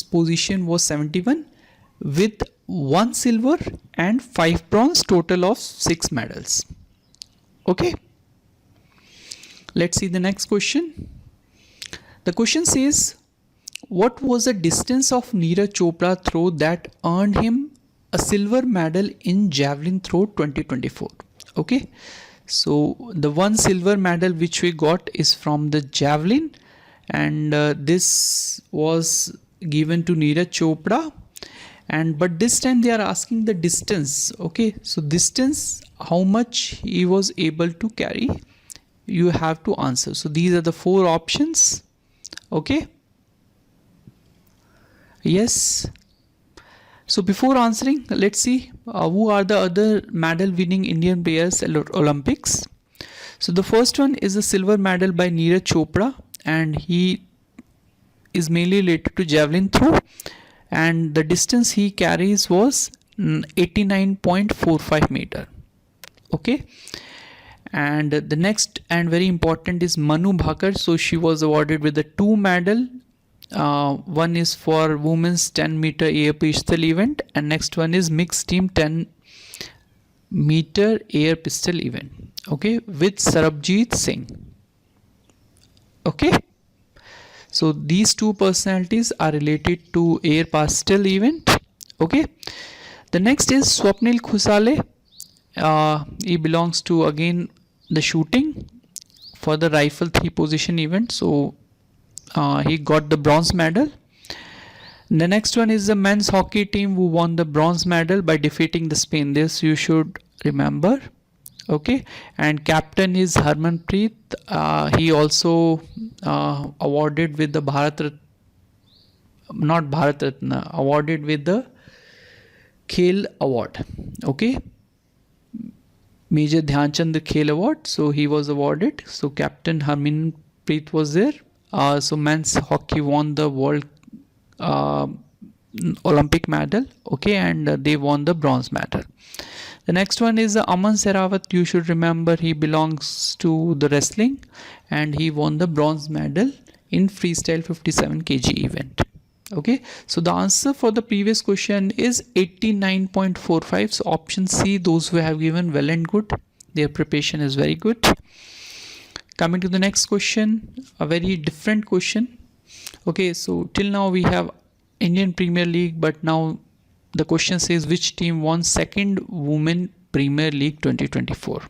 position was 71 with 1 silver and 5 bronze, total of 6 medals. Okay, let's see the next question. The question says, what was the distance of Neeraj Chopra throw that earned him a silver medal in javelin throw 2024? Okay, so the 1 silver medal which we got is from the javelin, and this was given to Neeraj Chopra. And but this time they are asking the distance. Okay, so distance, how much he was able to carry, you have to answer. So these are the 4 options. Okay, yes, So before answering, let's see who are the other medal winning Indian players at Olympics. So the first one is a silver medal by Neeraj Chopra, and he is mainly related to javelin throw, and the distance he carries was 89.45 meter. Okay, and the next and very important is Manu Bhakar. So she was awarded with the 2 medal. One is for women's 10 meter air pistol event, and next one is mixed team 10 meter air pistol event. Okay, with Sarabjit Singh. Okay, so these 2 personalities are related to air pistol event. Okay, the next is Swapnil Khusale. He belongs to again the shooting for the rifle 3 position event. So he got the bronze medal. The next one is the men's hockey team who won the bronze medal by defeating the Spain. This you should remember. Okay, and captain is Harmanpreet. He also awarded with the awarded with the Khel Award. Okay, Major Dhyanchand Khel Award. So he was awarded. So captain Harmanpreet was there. So men's hockey won the world Olympic medal. Okay, and they won the bronze medal. The next one is Aman Sehrawat. You should remember he belongs to the wrestling, and he won the bronze medal in freestyle 57 kg event. Okay, so the answer for the previous question is 89.45. So option C, those who have given well and good, their preparation is very good. Coming to the next question, a very different question. Okay, so till now we have Indian Premier League, but now the question says which team won second Women Premier League 2024.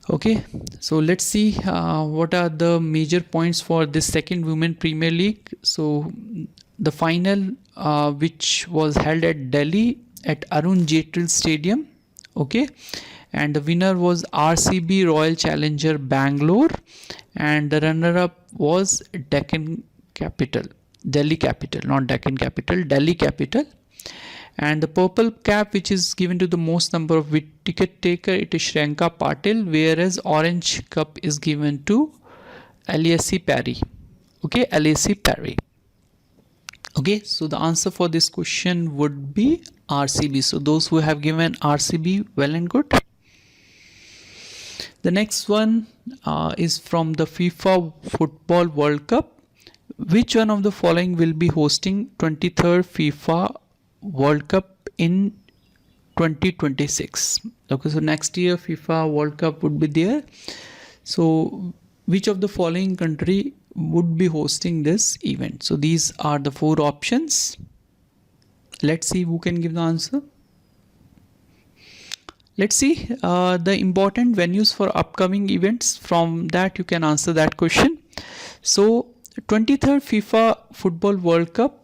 Okay, so let's see what are the major points for this second Women Premier League. So the final which was held at Delhi at Arun Jaitley Stadium. Okay, and the winner was RCB Royal Challenger Bangalore, and the runner-up was Deccan Capital. Delhi Capital, not Deccan Capital, Delhi Capital. And the purple cap which is given to the most number of ticket taker, it is Shrenka Patil, whereas orange cup is given to LAC Perry. Okay, LAC Perry. Okay, so the answer for this question would be RCB. So those who have given RCB, well and good. The next one is from the FIFA Football World Cup. Which one of the following will be hosting 23rd FIFA World Cup in 2026? Okay, so next year FIFA World Cup would be there. So which of the following country would be hosting this event? So these are the 4 options. Let's see who can give the answer. Let's see the important venues for upcoming events. From that you can answer that question. So 23rd FIFA Football World Cup,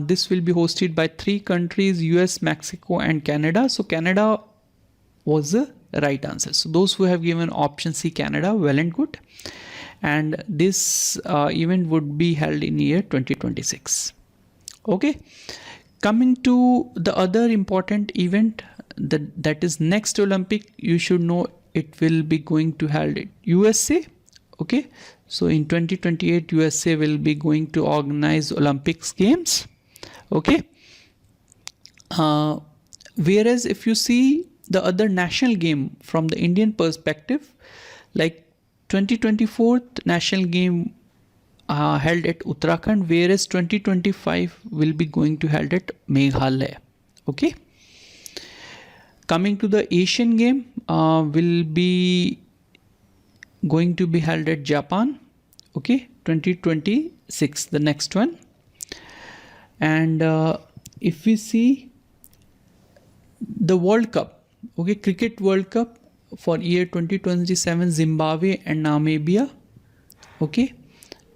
this will be hosted by 3 countries, US, Mexico and Canada. So Canada was the right answer. So those who have given option C, Canada, well and good. And this event would be held in year 2026. Okay, coming to the other important event, that is next Olympic. You should know it will be going to held in USA. Okay, so in 2028 USA will be going to organize Olympics games. Okay, whereas if you see the other national game from the Indian perspective, like 2024 national game held at Uttarakhand, whereas 2025 will be going to held at Meghalaya. Okay, coming to the Asian game will be going to be held at Japan. Okay, 2026, the next one. And if we see the World Cup, okay, Cricket World Cup for year 2027, Zimbabwe and Namibia, okay,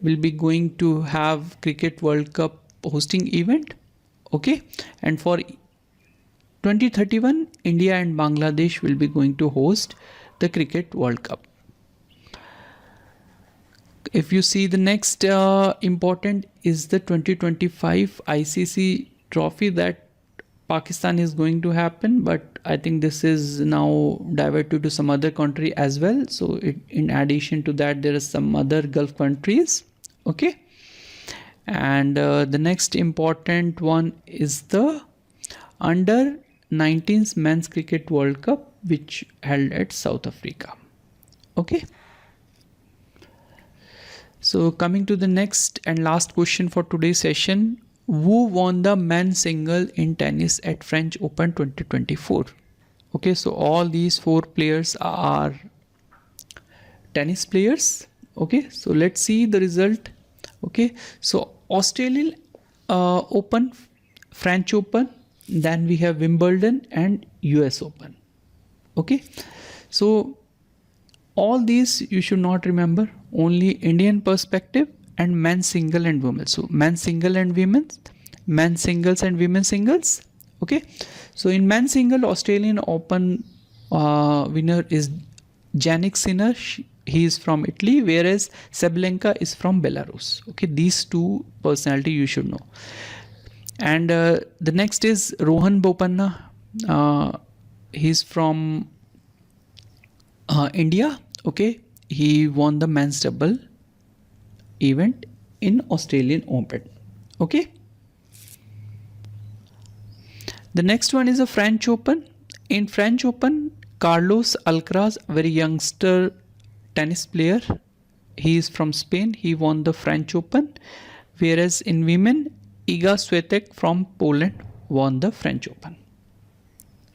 will be going to have Cricket World Cup hosting event. Okay, and for 2031 India and Bangladesh will be going to host the Cricket World Cup. If you see the next important is the 2025 ICC trophy that Pakistan is going to happen, but I think this is now diverted to some other country as well. So in addition to that, there are some other Gulf countries. Okay. And the next important one is the under 19s men's cricket world cup, which held at South Africa. Okay. So coming to the next and last question for today's session, who won the men's single in tennis at French Open 2024? Okay, so all these four players are tennis players. Okay, so let's see the result. Okay, so Australian Open, French Open, then we have Wimbledon and US Open. Okay, so all these you should not remember, only Indian perspective and men's single and women. So men's single and women's, men's singles and women's singles. Okay, so in men's single, Australian Open winner is Jannik Sinner. He is from Italy, whereas Sabalenka is from Belarus. Okay, these two personality you should know. And the next is Rohan Bopanna. He's from India. Okay, he won the men's double event in Australian Open. Okay, the next one is a French Open. In French Open, Carlos Alcaraz, a very youngster tennis player, he is from Spain, he won the French Open, whereas in women, Iga Swiatek from Poland won the French Open.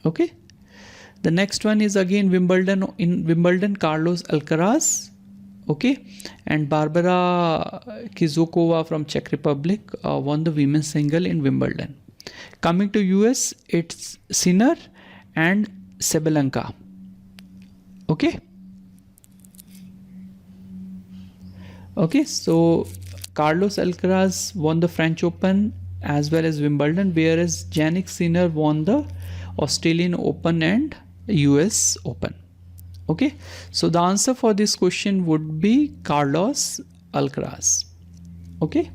Okay, the next one is again Wimbledon. In Wimbledon, Carlos Alcaraz, okay, and Barbara Kizokova from Czech Republic won the women's single in Wimbledon. Coming to US, it's Sinner and Sabalenka. Okay. Okay, so Carlos Alcaraz won the French Open as well as Wimbledon, whereas Jannik Sinner won the Australian Open and US Open. Okay, so the answer for this question would be Carlos Alcaraz. Okay,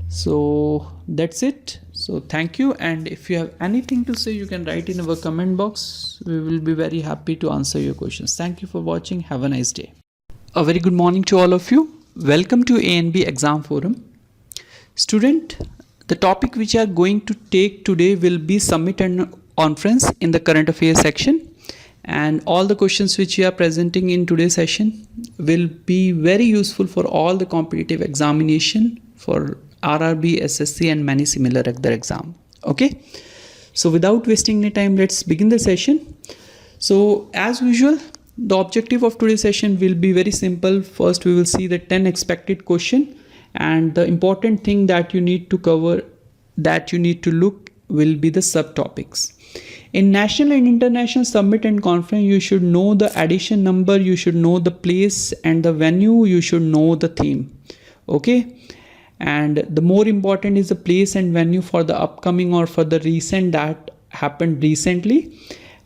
so that's it. So thank you, and if you have anything to say, you can write in our comment box. We will be very happy to answer your questions. Thank you for watching. Have a nice day. A very good morning to all of you. Welcome to ANB Exam Forum. Student, the topic which I are going to take today will be Summit and Conference in the Current Affairs section, and all the questions which we are presenting in today's session will be very useful for all the competitive examination for RRB, SSC and many similar other exam. Okay, so without wasting any time, let's begin the session. So as usual, the objective of today's session will be very simple. First, we will see the 10 expected question, and the important thing that you need to cover, that you need to look, will be the subtopics. In national and international summit and conference, you should know the edition number, you should know the place and the venue, you should know the theme. Okay, and the more important is the place and venue for the upcoming or for the recent that happened recently.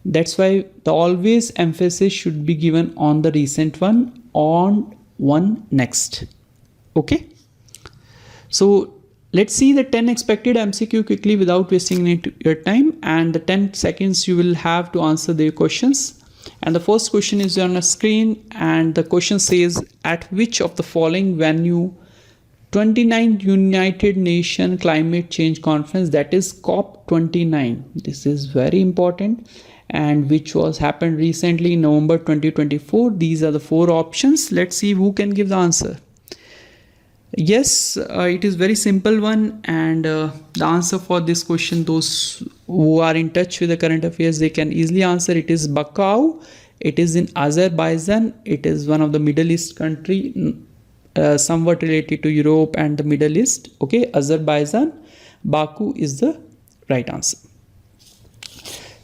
That's why the always emphasis should be given on the recent one, on one next. Okay, so let's see the 10 expected MCQ quickly without wasting your time, and the 10 seconds you will have to answer their questions. And the first question is on a screen, and the question says, at which of the following venue 29th United Nations Climate Change Conference, that is COP29, this is very important, and which was happened recently in November 2024. These are the four options. Let's see who can give the answer. Yes, it is very simple one, and the answer for this question, those who are in touch with the current affairs, they can easily answer. It is Baku. It is in Azerbaijan. It is one of the Middle East country, somewhat related to Europe and the Middle East. Okay, Azerbaijan, Baku is the right answer.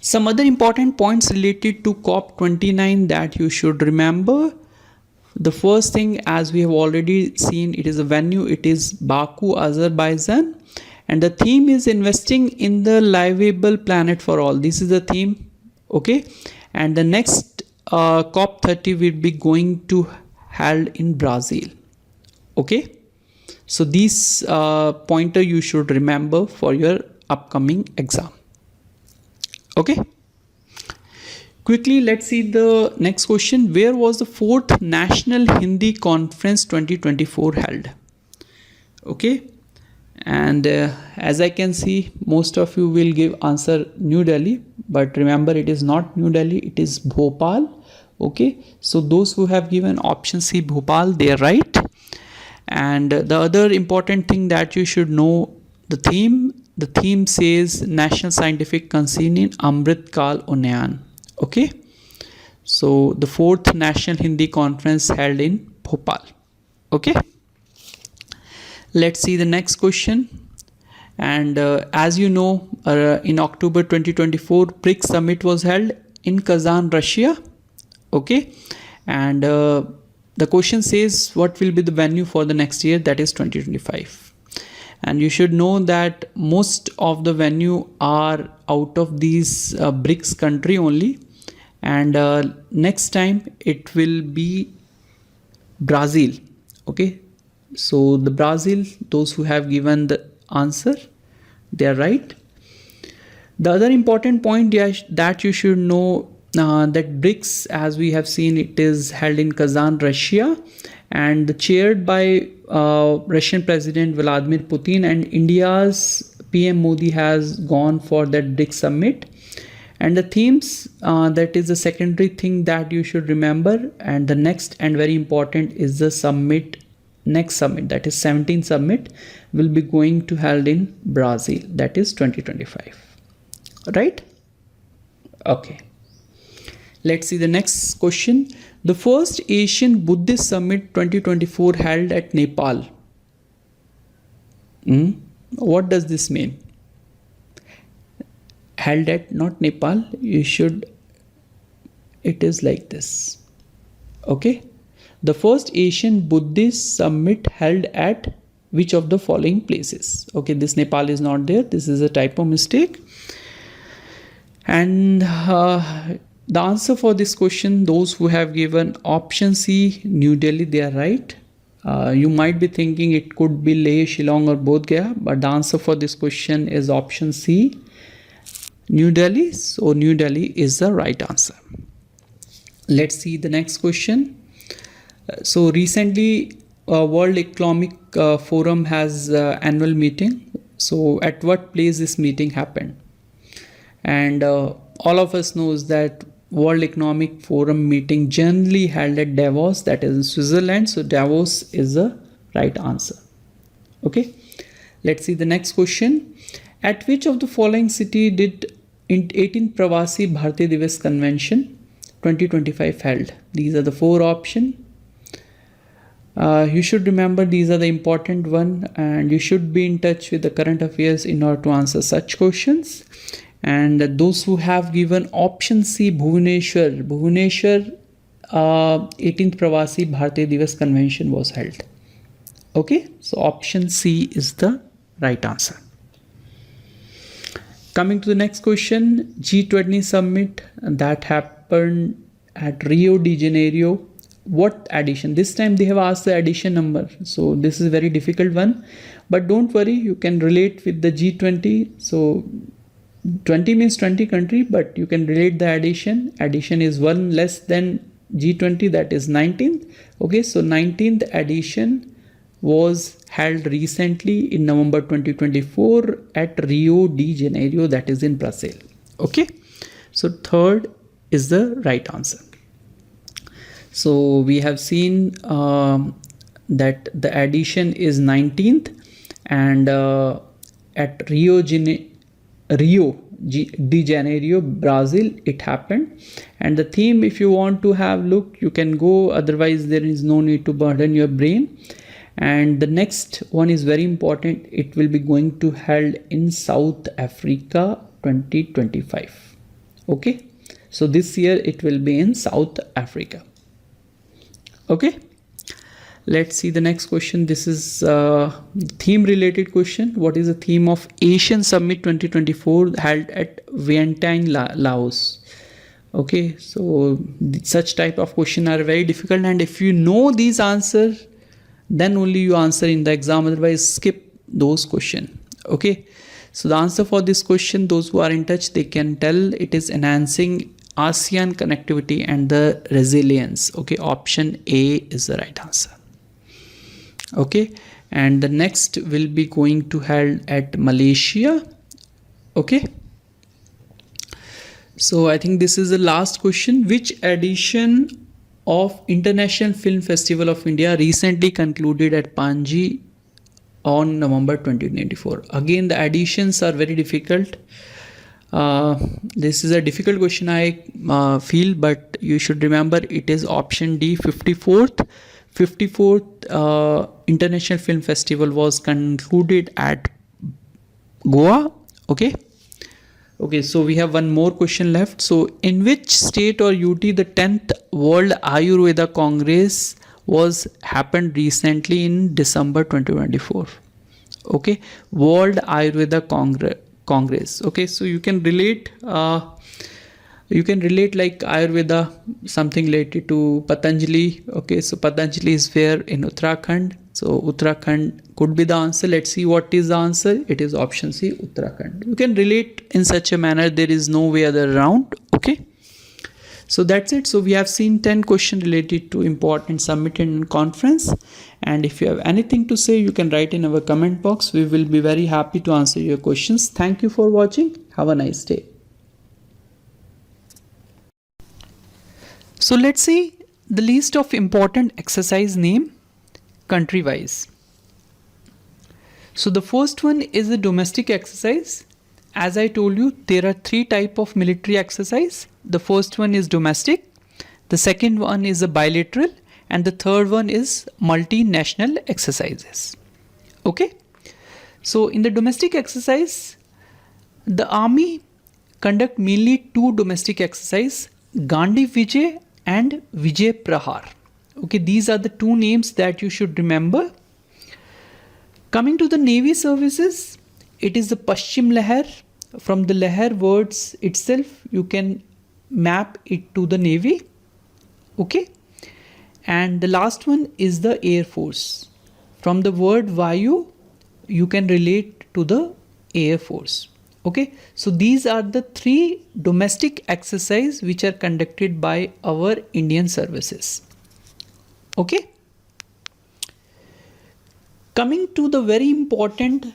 Some other important points related to COP29 that you should remember. The first thing, as we have already seen, it is a venue, it is Baku, Azerbaijan, and the theme is investing in the livable planet for all. This is the theme. Okay, and the next COP30 will be going to held in Brazil. Okay, so this pointer you should remember for your upcoming exam. Okay, quickly let's see the next question. Where was the 4th National Hindi Conference 2024 held? Okay, and as I can see, most of you will give answer New Delhi, but remember it is not New Delhi, it is Bhopal. Okay, so those who have given option C Bhopal, they are right. And the other important thing that you should know, the theme says National Scientific Council in Amrit Kal Unnayan. Okay, so the 4th National Hindi Conference held in Bhopal. Okay, let's see the next question. And as you know, in October 2024 BRICS summit was held in Kazan, Russia. Okay, and the question says what will be the venue for the next year, that is 2025. And you should know that most of the venue are out of these BRICS country only, and next time it will be Brazil. Okay, so the Brazil, those who have given the answer, they are right. The other important point that you should know, that BRICS, as we have seen, it is held in Kazan, Russia, and chaired by Russian President Vladimir Putin, and India's PM Modi has gone for that BRICS summit. And the themes, that is the secondary thing that you should remember. And the next and very important is the next summit, that is 17th summit, will be going to held in Brazil, that is 2025. Right? Okay. Let's see the next question. The first Asian Buddhist Summit 2024 held at Nepal. What does this mean? Held at, not Nepal, it is like this. Okay. The first Asian Buddhist Summit held at which of the following places? Okay, this Nepal is not there. This is a typo mistake. And the answer for this question, those who have given option C, New Delhi, they are right. You might be thinking it could be Leh, Shillong or Bodh Gaya, but the answer for this question is option C, New Delhi. So New Delhi is the right answer. Let's see the next question. So recently World Economic Forum has annual meeting. So at what place this meeting happened? And all of us knows that World Economic Forum meeting generally held at Davos, that is in Switzerland. So Davos is the right answer. Okay, let's see the next question. At which of the following city did 18th Pravasi Bharatiya Divas Convention 2025 held? These are the 4 options. You should remember these are the important one, and you should be in touch with the current affairs in order to answer such questions. And those who have given option C, Bhubaneswar, 18th Pravasi Bharatiya Divas Convention was held. Okay, so option C is the right answer. Coming to the next question, G20 summit that happened at Rio de Janeiro. What edition? This time they have asked the edition number. So this is a very difficult one, but don't worry, you can relate with the G20. So 20 means 20 country, but you can relate the addition. Addition is one less than G20, that is 19th. Okay, so 19th edition was held recently in November 2024 at Rio de Janeiro, that is in Brazil. Okay, so third is the right answer. So we have seen that the addition is 19th, and at Rio de Janeiro, Brazil, it happened. And the theme, if you want to have look, you can go, otherwise there is no need to burden your brain. And the next one is very important. It will be going to held in South Africa 2025. Okay, so this year it will be in South Africa. Okay, let's see the next question. This is theme related question. What is the theme of Asian Summit 2024 held at Vientiane, Laos? Okay, so such type of question are very difficult, and if you know these answers, then only you answer in the exam, otherwise skip those questions. Okay, so the answer for this question, those who are in touch, they can tell, it is enhancing ASEAN connectivity and the resilience. Okay, option A is the right answer. Okay, and the next will be going to held at Malaysia. Okay, so I think this is the last question. Which edition of International Film Festival of India recently concluded at Panji on November 2024? Again, the additions are very difficult. This is a difficult question, I feel, but you should remember it is option D, 54th International Film Festival was concluded at Goa. Okay, so we have one more question left. So in which state or UT the 10th World Ayurveda Congress was happened recently in December 2024? Okay, World Ayurveda Congress. Okay, so you can relate like Ayurveda, something related to Patanjali. Okay, so Patanjali is where in Uttarakhand. So Uttarakhand could be the answer. Let's see what is the answer. It is option C, Uttarakhand. You can relate in such a manner. There is no way other around. Okay, so that's it. So we have seen 10 questions related to important submitted in conference. And if you have anything to say, you can write in our comment box. We will be very happy to answer your questions. Thank you for watching. Have a nice day. So let's see the list of important exercise name country wise. So the first one is a domestic exercise. As I told you, there are 3 types of military exercise. The first one is domestic, the second one is a bilateral, and the third one is multinational exercises. Okay, so in the domestic exercise, the army conduct mainly 2 domestic exercise, Gandhi Vijay and Vijay Prahar. Okay, these are the 2 names that you should remember. Coming to the Navy services, it is the Paschim Lehar. From the Lehar words itself, you can map it to the Navy. Okay, and the last one is the Air Force. From the word Vayu, you can relate to the Air Force. Okay, so these are the 3 domestic exercise which are conducted by our Indian services. Okay, coming to the very important,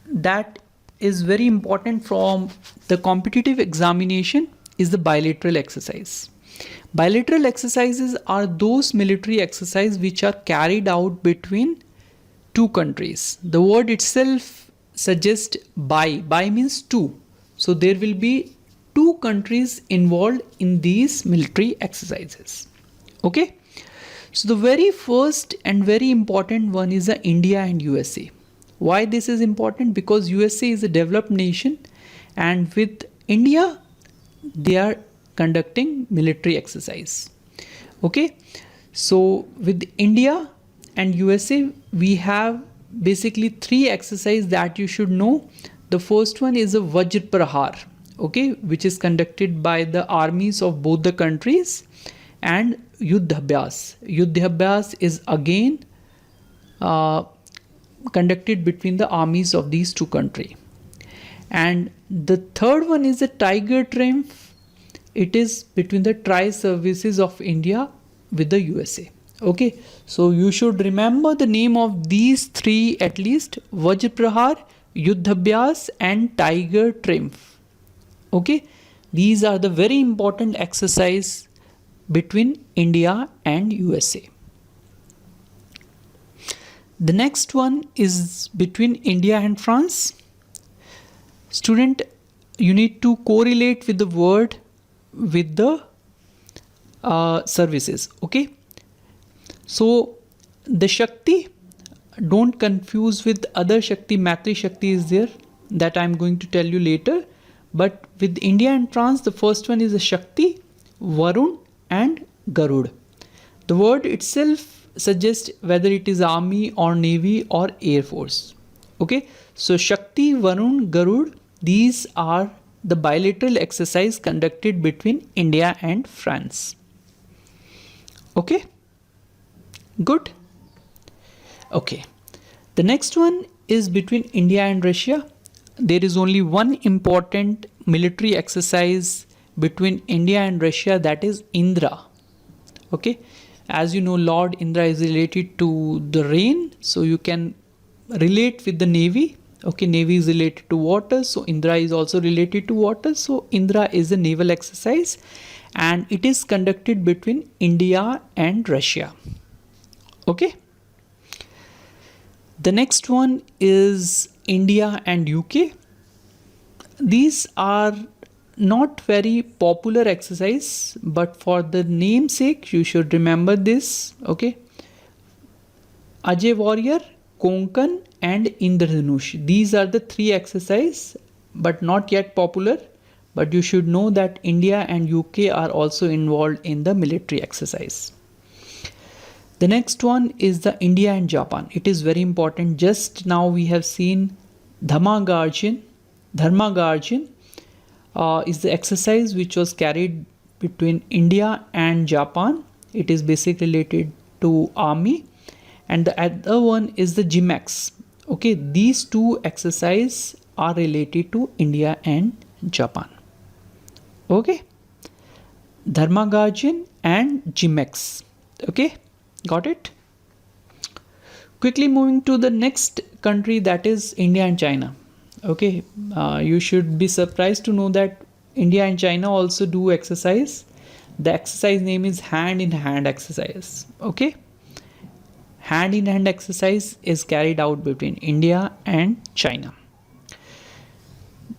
that is very important from the competitive examination, is the bilateral exercise. Bilateral exercises are those military exercises which are carried out between 2 countries. The word itself suggests bi means 2. So there will be 2 countries involved in these military exercises. Okay, so the very first and very important one is the India and USA. Why this is important? Because USA is a developed nation, and with India they are conducting military exercise. Okay, so with India and USA we have basically 3 exercises that you should know. The first one is a Vajra Prahar, okay, which is conducted by the armies of both the countries, and Yuddha Abhyas. Yuddha Abhyas is again conducted between the armies of these 2 countries. And the third one is a Tiger Triumph. It is between the tri-services of India with the USA. Okay, so you should remember the name of these 3 at least: Vajra Prahar, Yuddha Abhyas and Tiger Triumph. Okay, these are the very important exercise between India and USA. The next one is between India and France. Student, you need to correlate with the word with the services. Okay, so the Shakti, don't confuse with other Shakti. Matri Shakti is there, that I am going to tell you later. But with India and France, the first one is a Shakti, Varun and Garud. The word itself suggests whether it is army or navy or air force. Okay, so Shakti, Varun, Garud, these are the bilateral exercise conducted between India and France. Okay, good. Okay. The next one is between India and Russia. There is only one important military exercise between India and Russia, that is Indra. Okay. As you know, Lord Indra is related to the rain, so you can relate with the Navy. Okay, Navy is related to water, so Indra is also related to water. So Indra is a naval exercise and it is conducted between India and Russia. Okay. The next one is India and UK. These are not very popular exercise, but for the namesake you should remember this. Okay, Ajay Warrior, Konkan and Indradhanush. These are the three exercises, but not yet popular. But you should know that India and UK are also involved in the military exercise. The next one is the India and Japan. It is very important. Just now we have seen Dharma Garjan is the exercise which was carried between India and Japan. It is basically related to army. And the other one is the GMAX. Okay, these two exercises are related to India and Japan. Okay, Dharma Garjan and GMAX. Okay, got it? Quickly moving to the next country, that is India and China. Okay, you should be surprised to know that India and China also do exercise. The exercise name is hand in hand exercise. Okay, hand in hand exercise is carried out between India and China.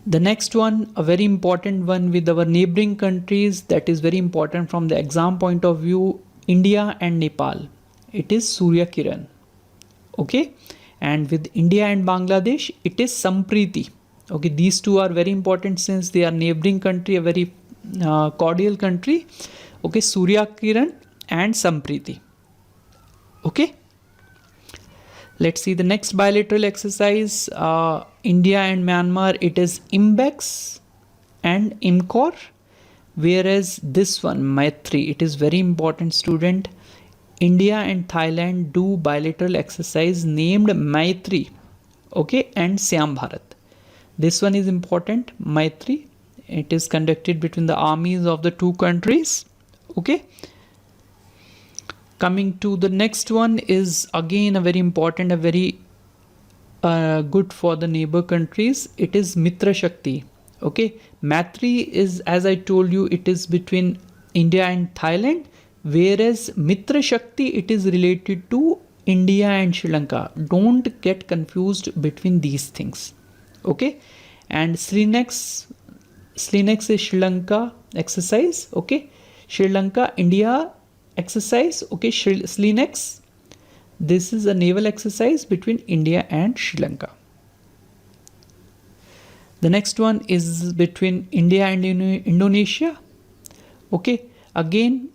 The next one, a very important one with our neighboring countries, that is very important from the exam point of view, India and Nepal. It is Surya Kiran. Okay, and with India and Bangladesh, it is Sampriti. Okay, these two are very important since they are neighboring country, a very cordial country. Okay, Surya Kiran and Sampriti. Okay, let's see the next bilateral exercise. India and Myanmar, it is IMBEX and IMCOR, whereas this one, Maitri, it is very important, student. India and Thailand do bilateral exercise named Maitri, okay, and Siam Bharat. This one is important, Maitri. It is conducted between the armies of the two countries. Okay. Coming to the next one is again a very important, a very good for the neighbor countries. It is Mitra Shakti. Okay, Maitri is, as I told you, it is between India and Thailand, whereas Mitra Shakti, it is related to India and Sri Lanka. Don't get confused between these things. Okay, and Slinex is Sri Lanka exercise. Okay, Sri Lanka, India exercise. Okay, Slinex, this is a naval exercise between India and Sri Lanka. The next one is between India and Indonesia. Okay, again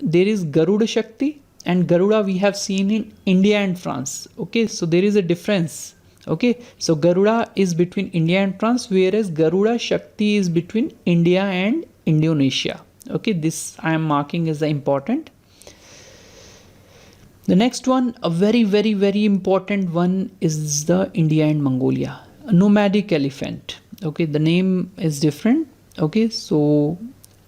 there is Garuda Shakti, and Garuda we have seen in India and France. Okay, so there is a difference. Okay, so Garuda is between India and France, whereas Garuda Shakti is between India and Indonesia. Okay, this I am marking as the important. The next one, a very important one, is the India and Mongolia, a nomadic elephant. Okay, the name is different. Okay, so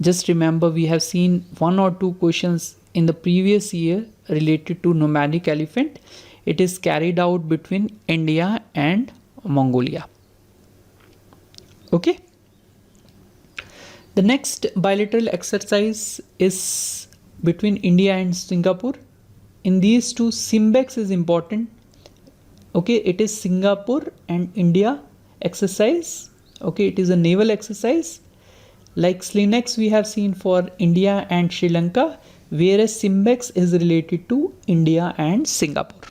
just remember we have seen one or two questions in the previous year related to nomadic elephant. It is carried out between India and Mongolia. Okay. The next bilateral exercise is between India and Singapore. In these two, SIMBEX is important. Okay, it is Singapore and India exercise. Okay, it is a naval exercise. Like Slinex we have seen for India and Sri Lanka, whereas SIMBEX is related to India and Singapore.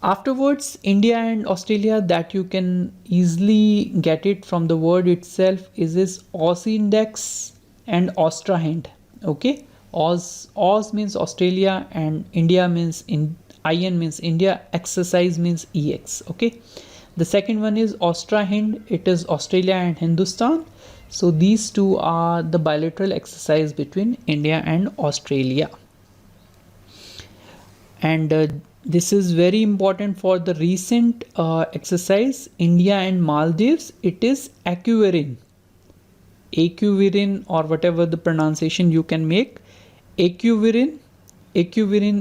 Afterwards, India and Australia, that you can easily get it from the word itself, is this Ausindex and Austrahind. Okay, Aus means Australia and India means IN means India, exercise means EX. Okay, the second one is Austrahind, it is Australia and Hindustan. So these two are the bilateral exercise between India and Australia. And this is very important for the recent exercise India and Maldives. It is AQUIRIN or whatever the pronunciation you can make. AQUIRIN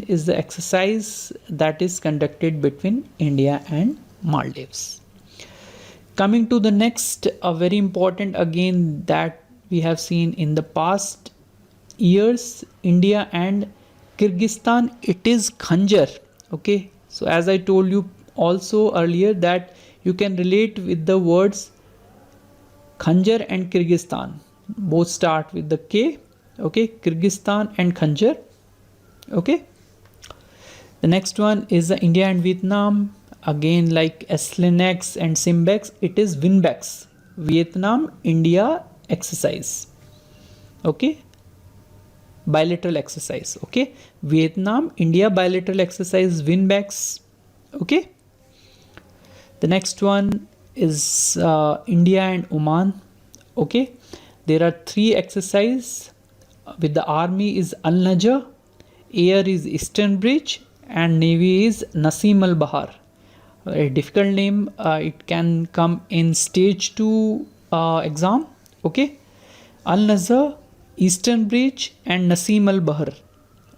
is the exercise that is conducted between India and Maldives. Coming to the next, very important again that we have seen in the past years, India and Kyrgyzstan, it is Khanjar. Okay, so as I told you also earlier that you can relate with the words Khanjar and Kyrgyzstan. Both start with the K. Okay, Kyrgyzstan and Khanjar. Okay, the next one is India and Vietnam. Again, like SLNX and Simbex, it is Winbex. Vietnam India exercise. Okay, bilateral exercise. Okay, Vietnam India bilateral exercise, Winbex. Okay, the next one is India and Oman. Okay, there are 3 exercises. With the army is Al Najah, air is Eastern Bridge, and navy is Nasim al Bahar. A difficult name. It can come in stage 2 exam. Okay, Al Najah, Eastern Bridge, and Nasim al Bahar.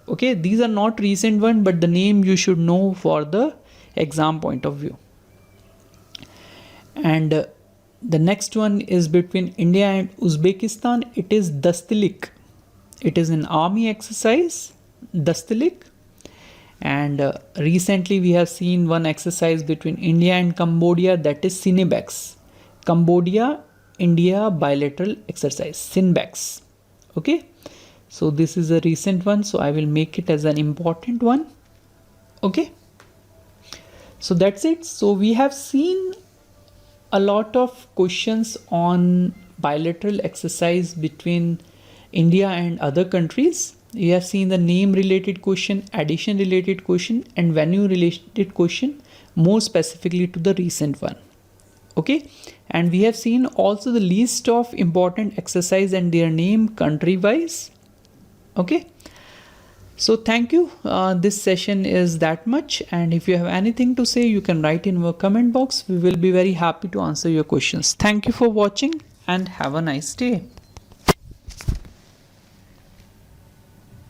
Okay, these are not recent one, but the name you should know for the exam point of view. And the next one is between India and Uzbekistan. It is Dastilik. It is an army exercise, Dastilik. And recently we have seen one exercise between India and Cambodia, that is Cinebex. Cambodia India bilateral exercise, Cinbex. Okay, so this is a recent one, so I will make it as an important one. Okay, so that's it. So we have seen a lot of questions on bilateral exercise between India and other countries. We have seen the name related question, addition related question, and venue related question, more specifically to the recent one. Okay, and we have seen also the list of important exercise and their name country wise. Okay, so thank you. This session is that much, and if you have anything to say, you can write in our comment box. We will be very happy to answer your questions. Thank you for watching and have a nice day.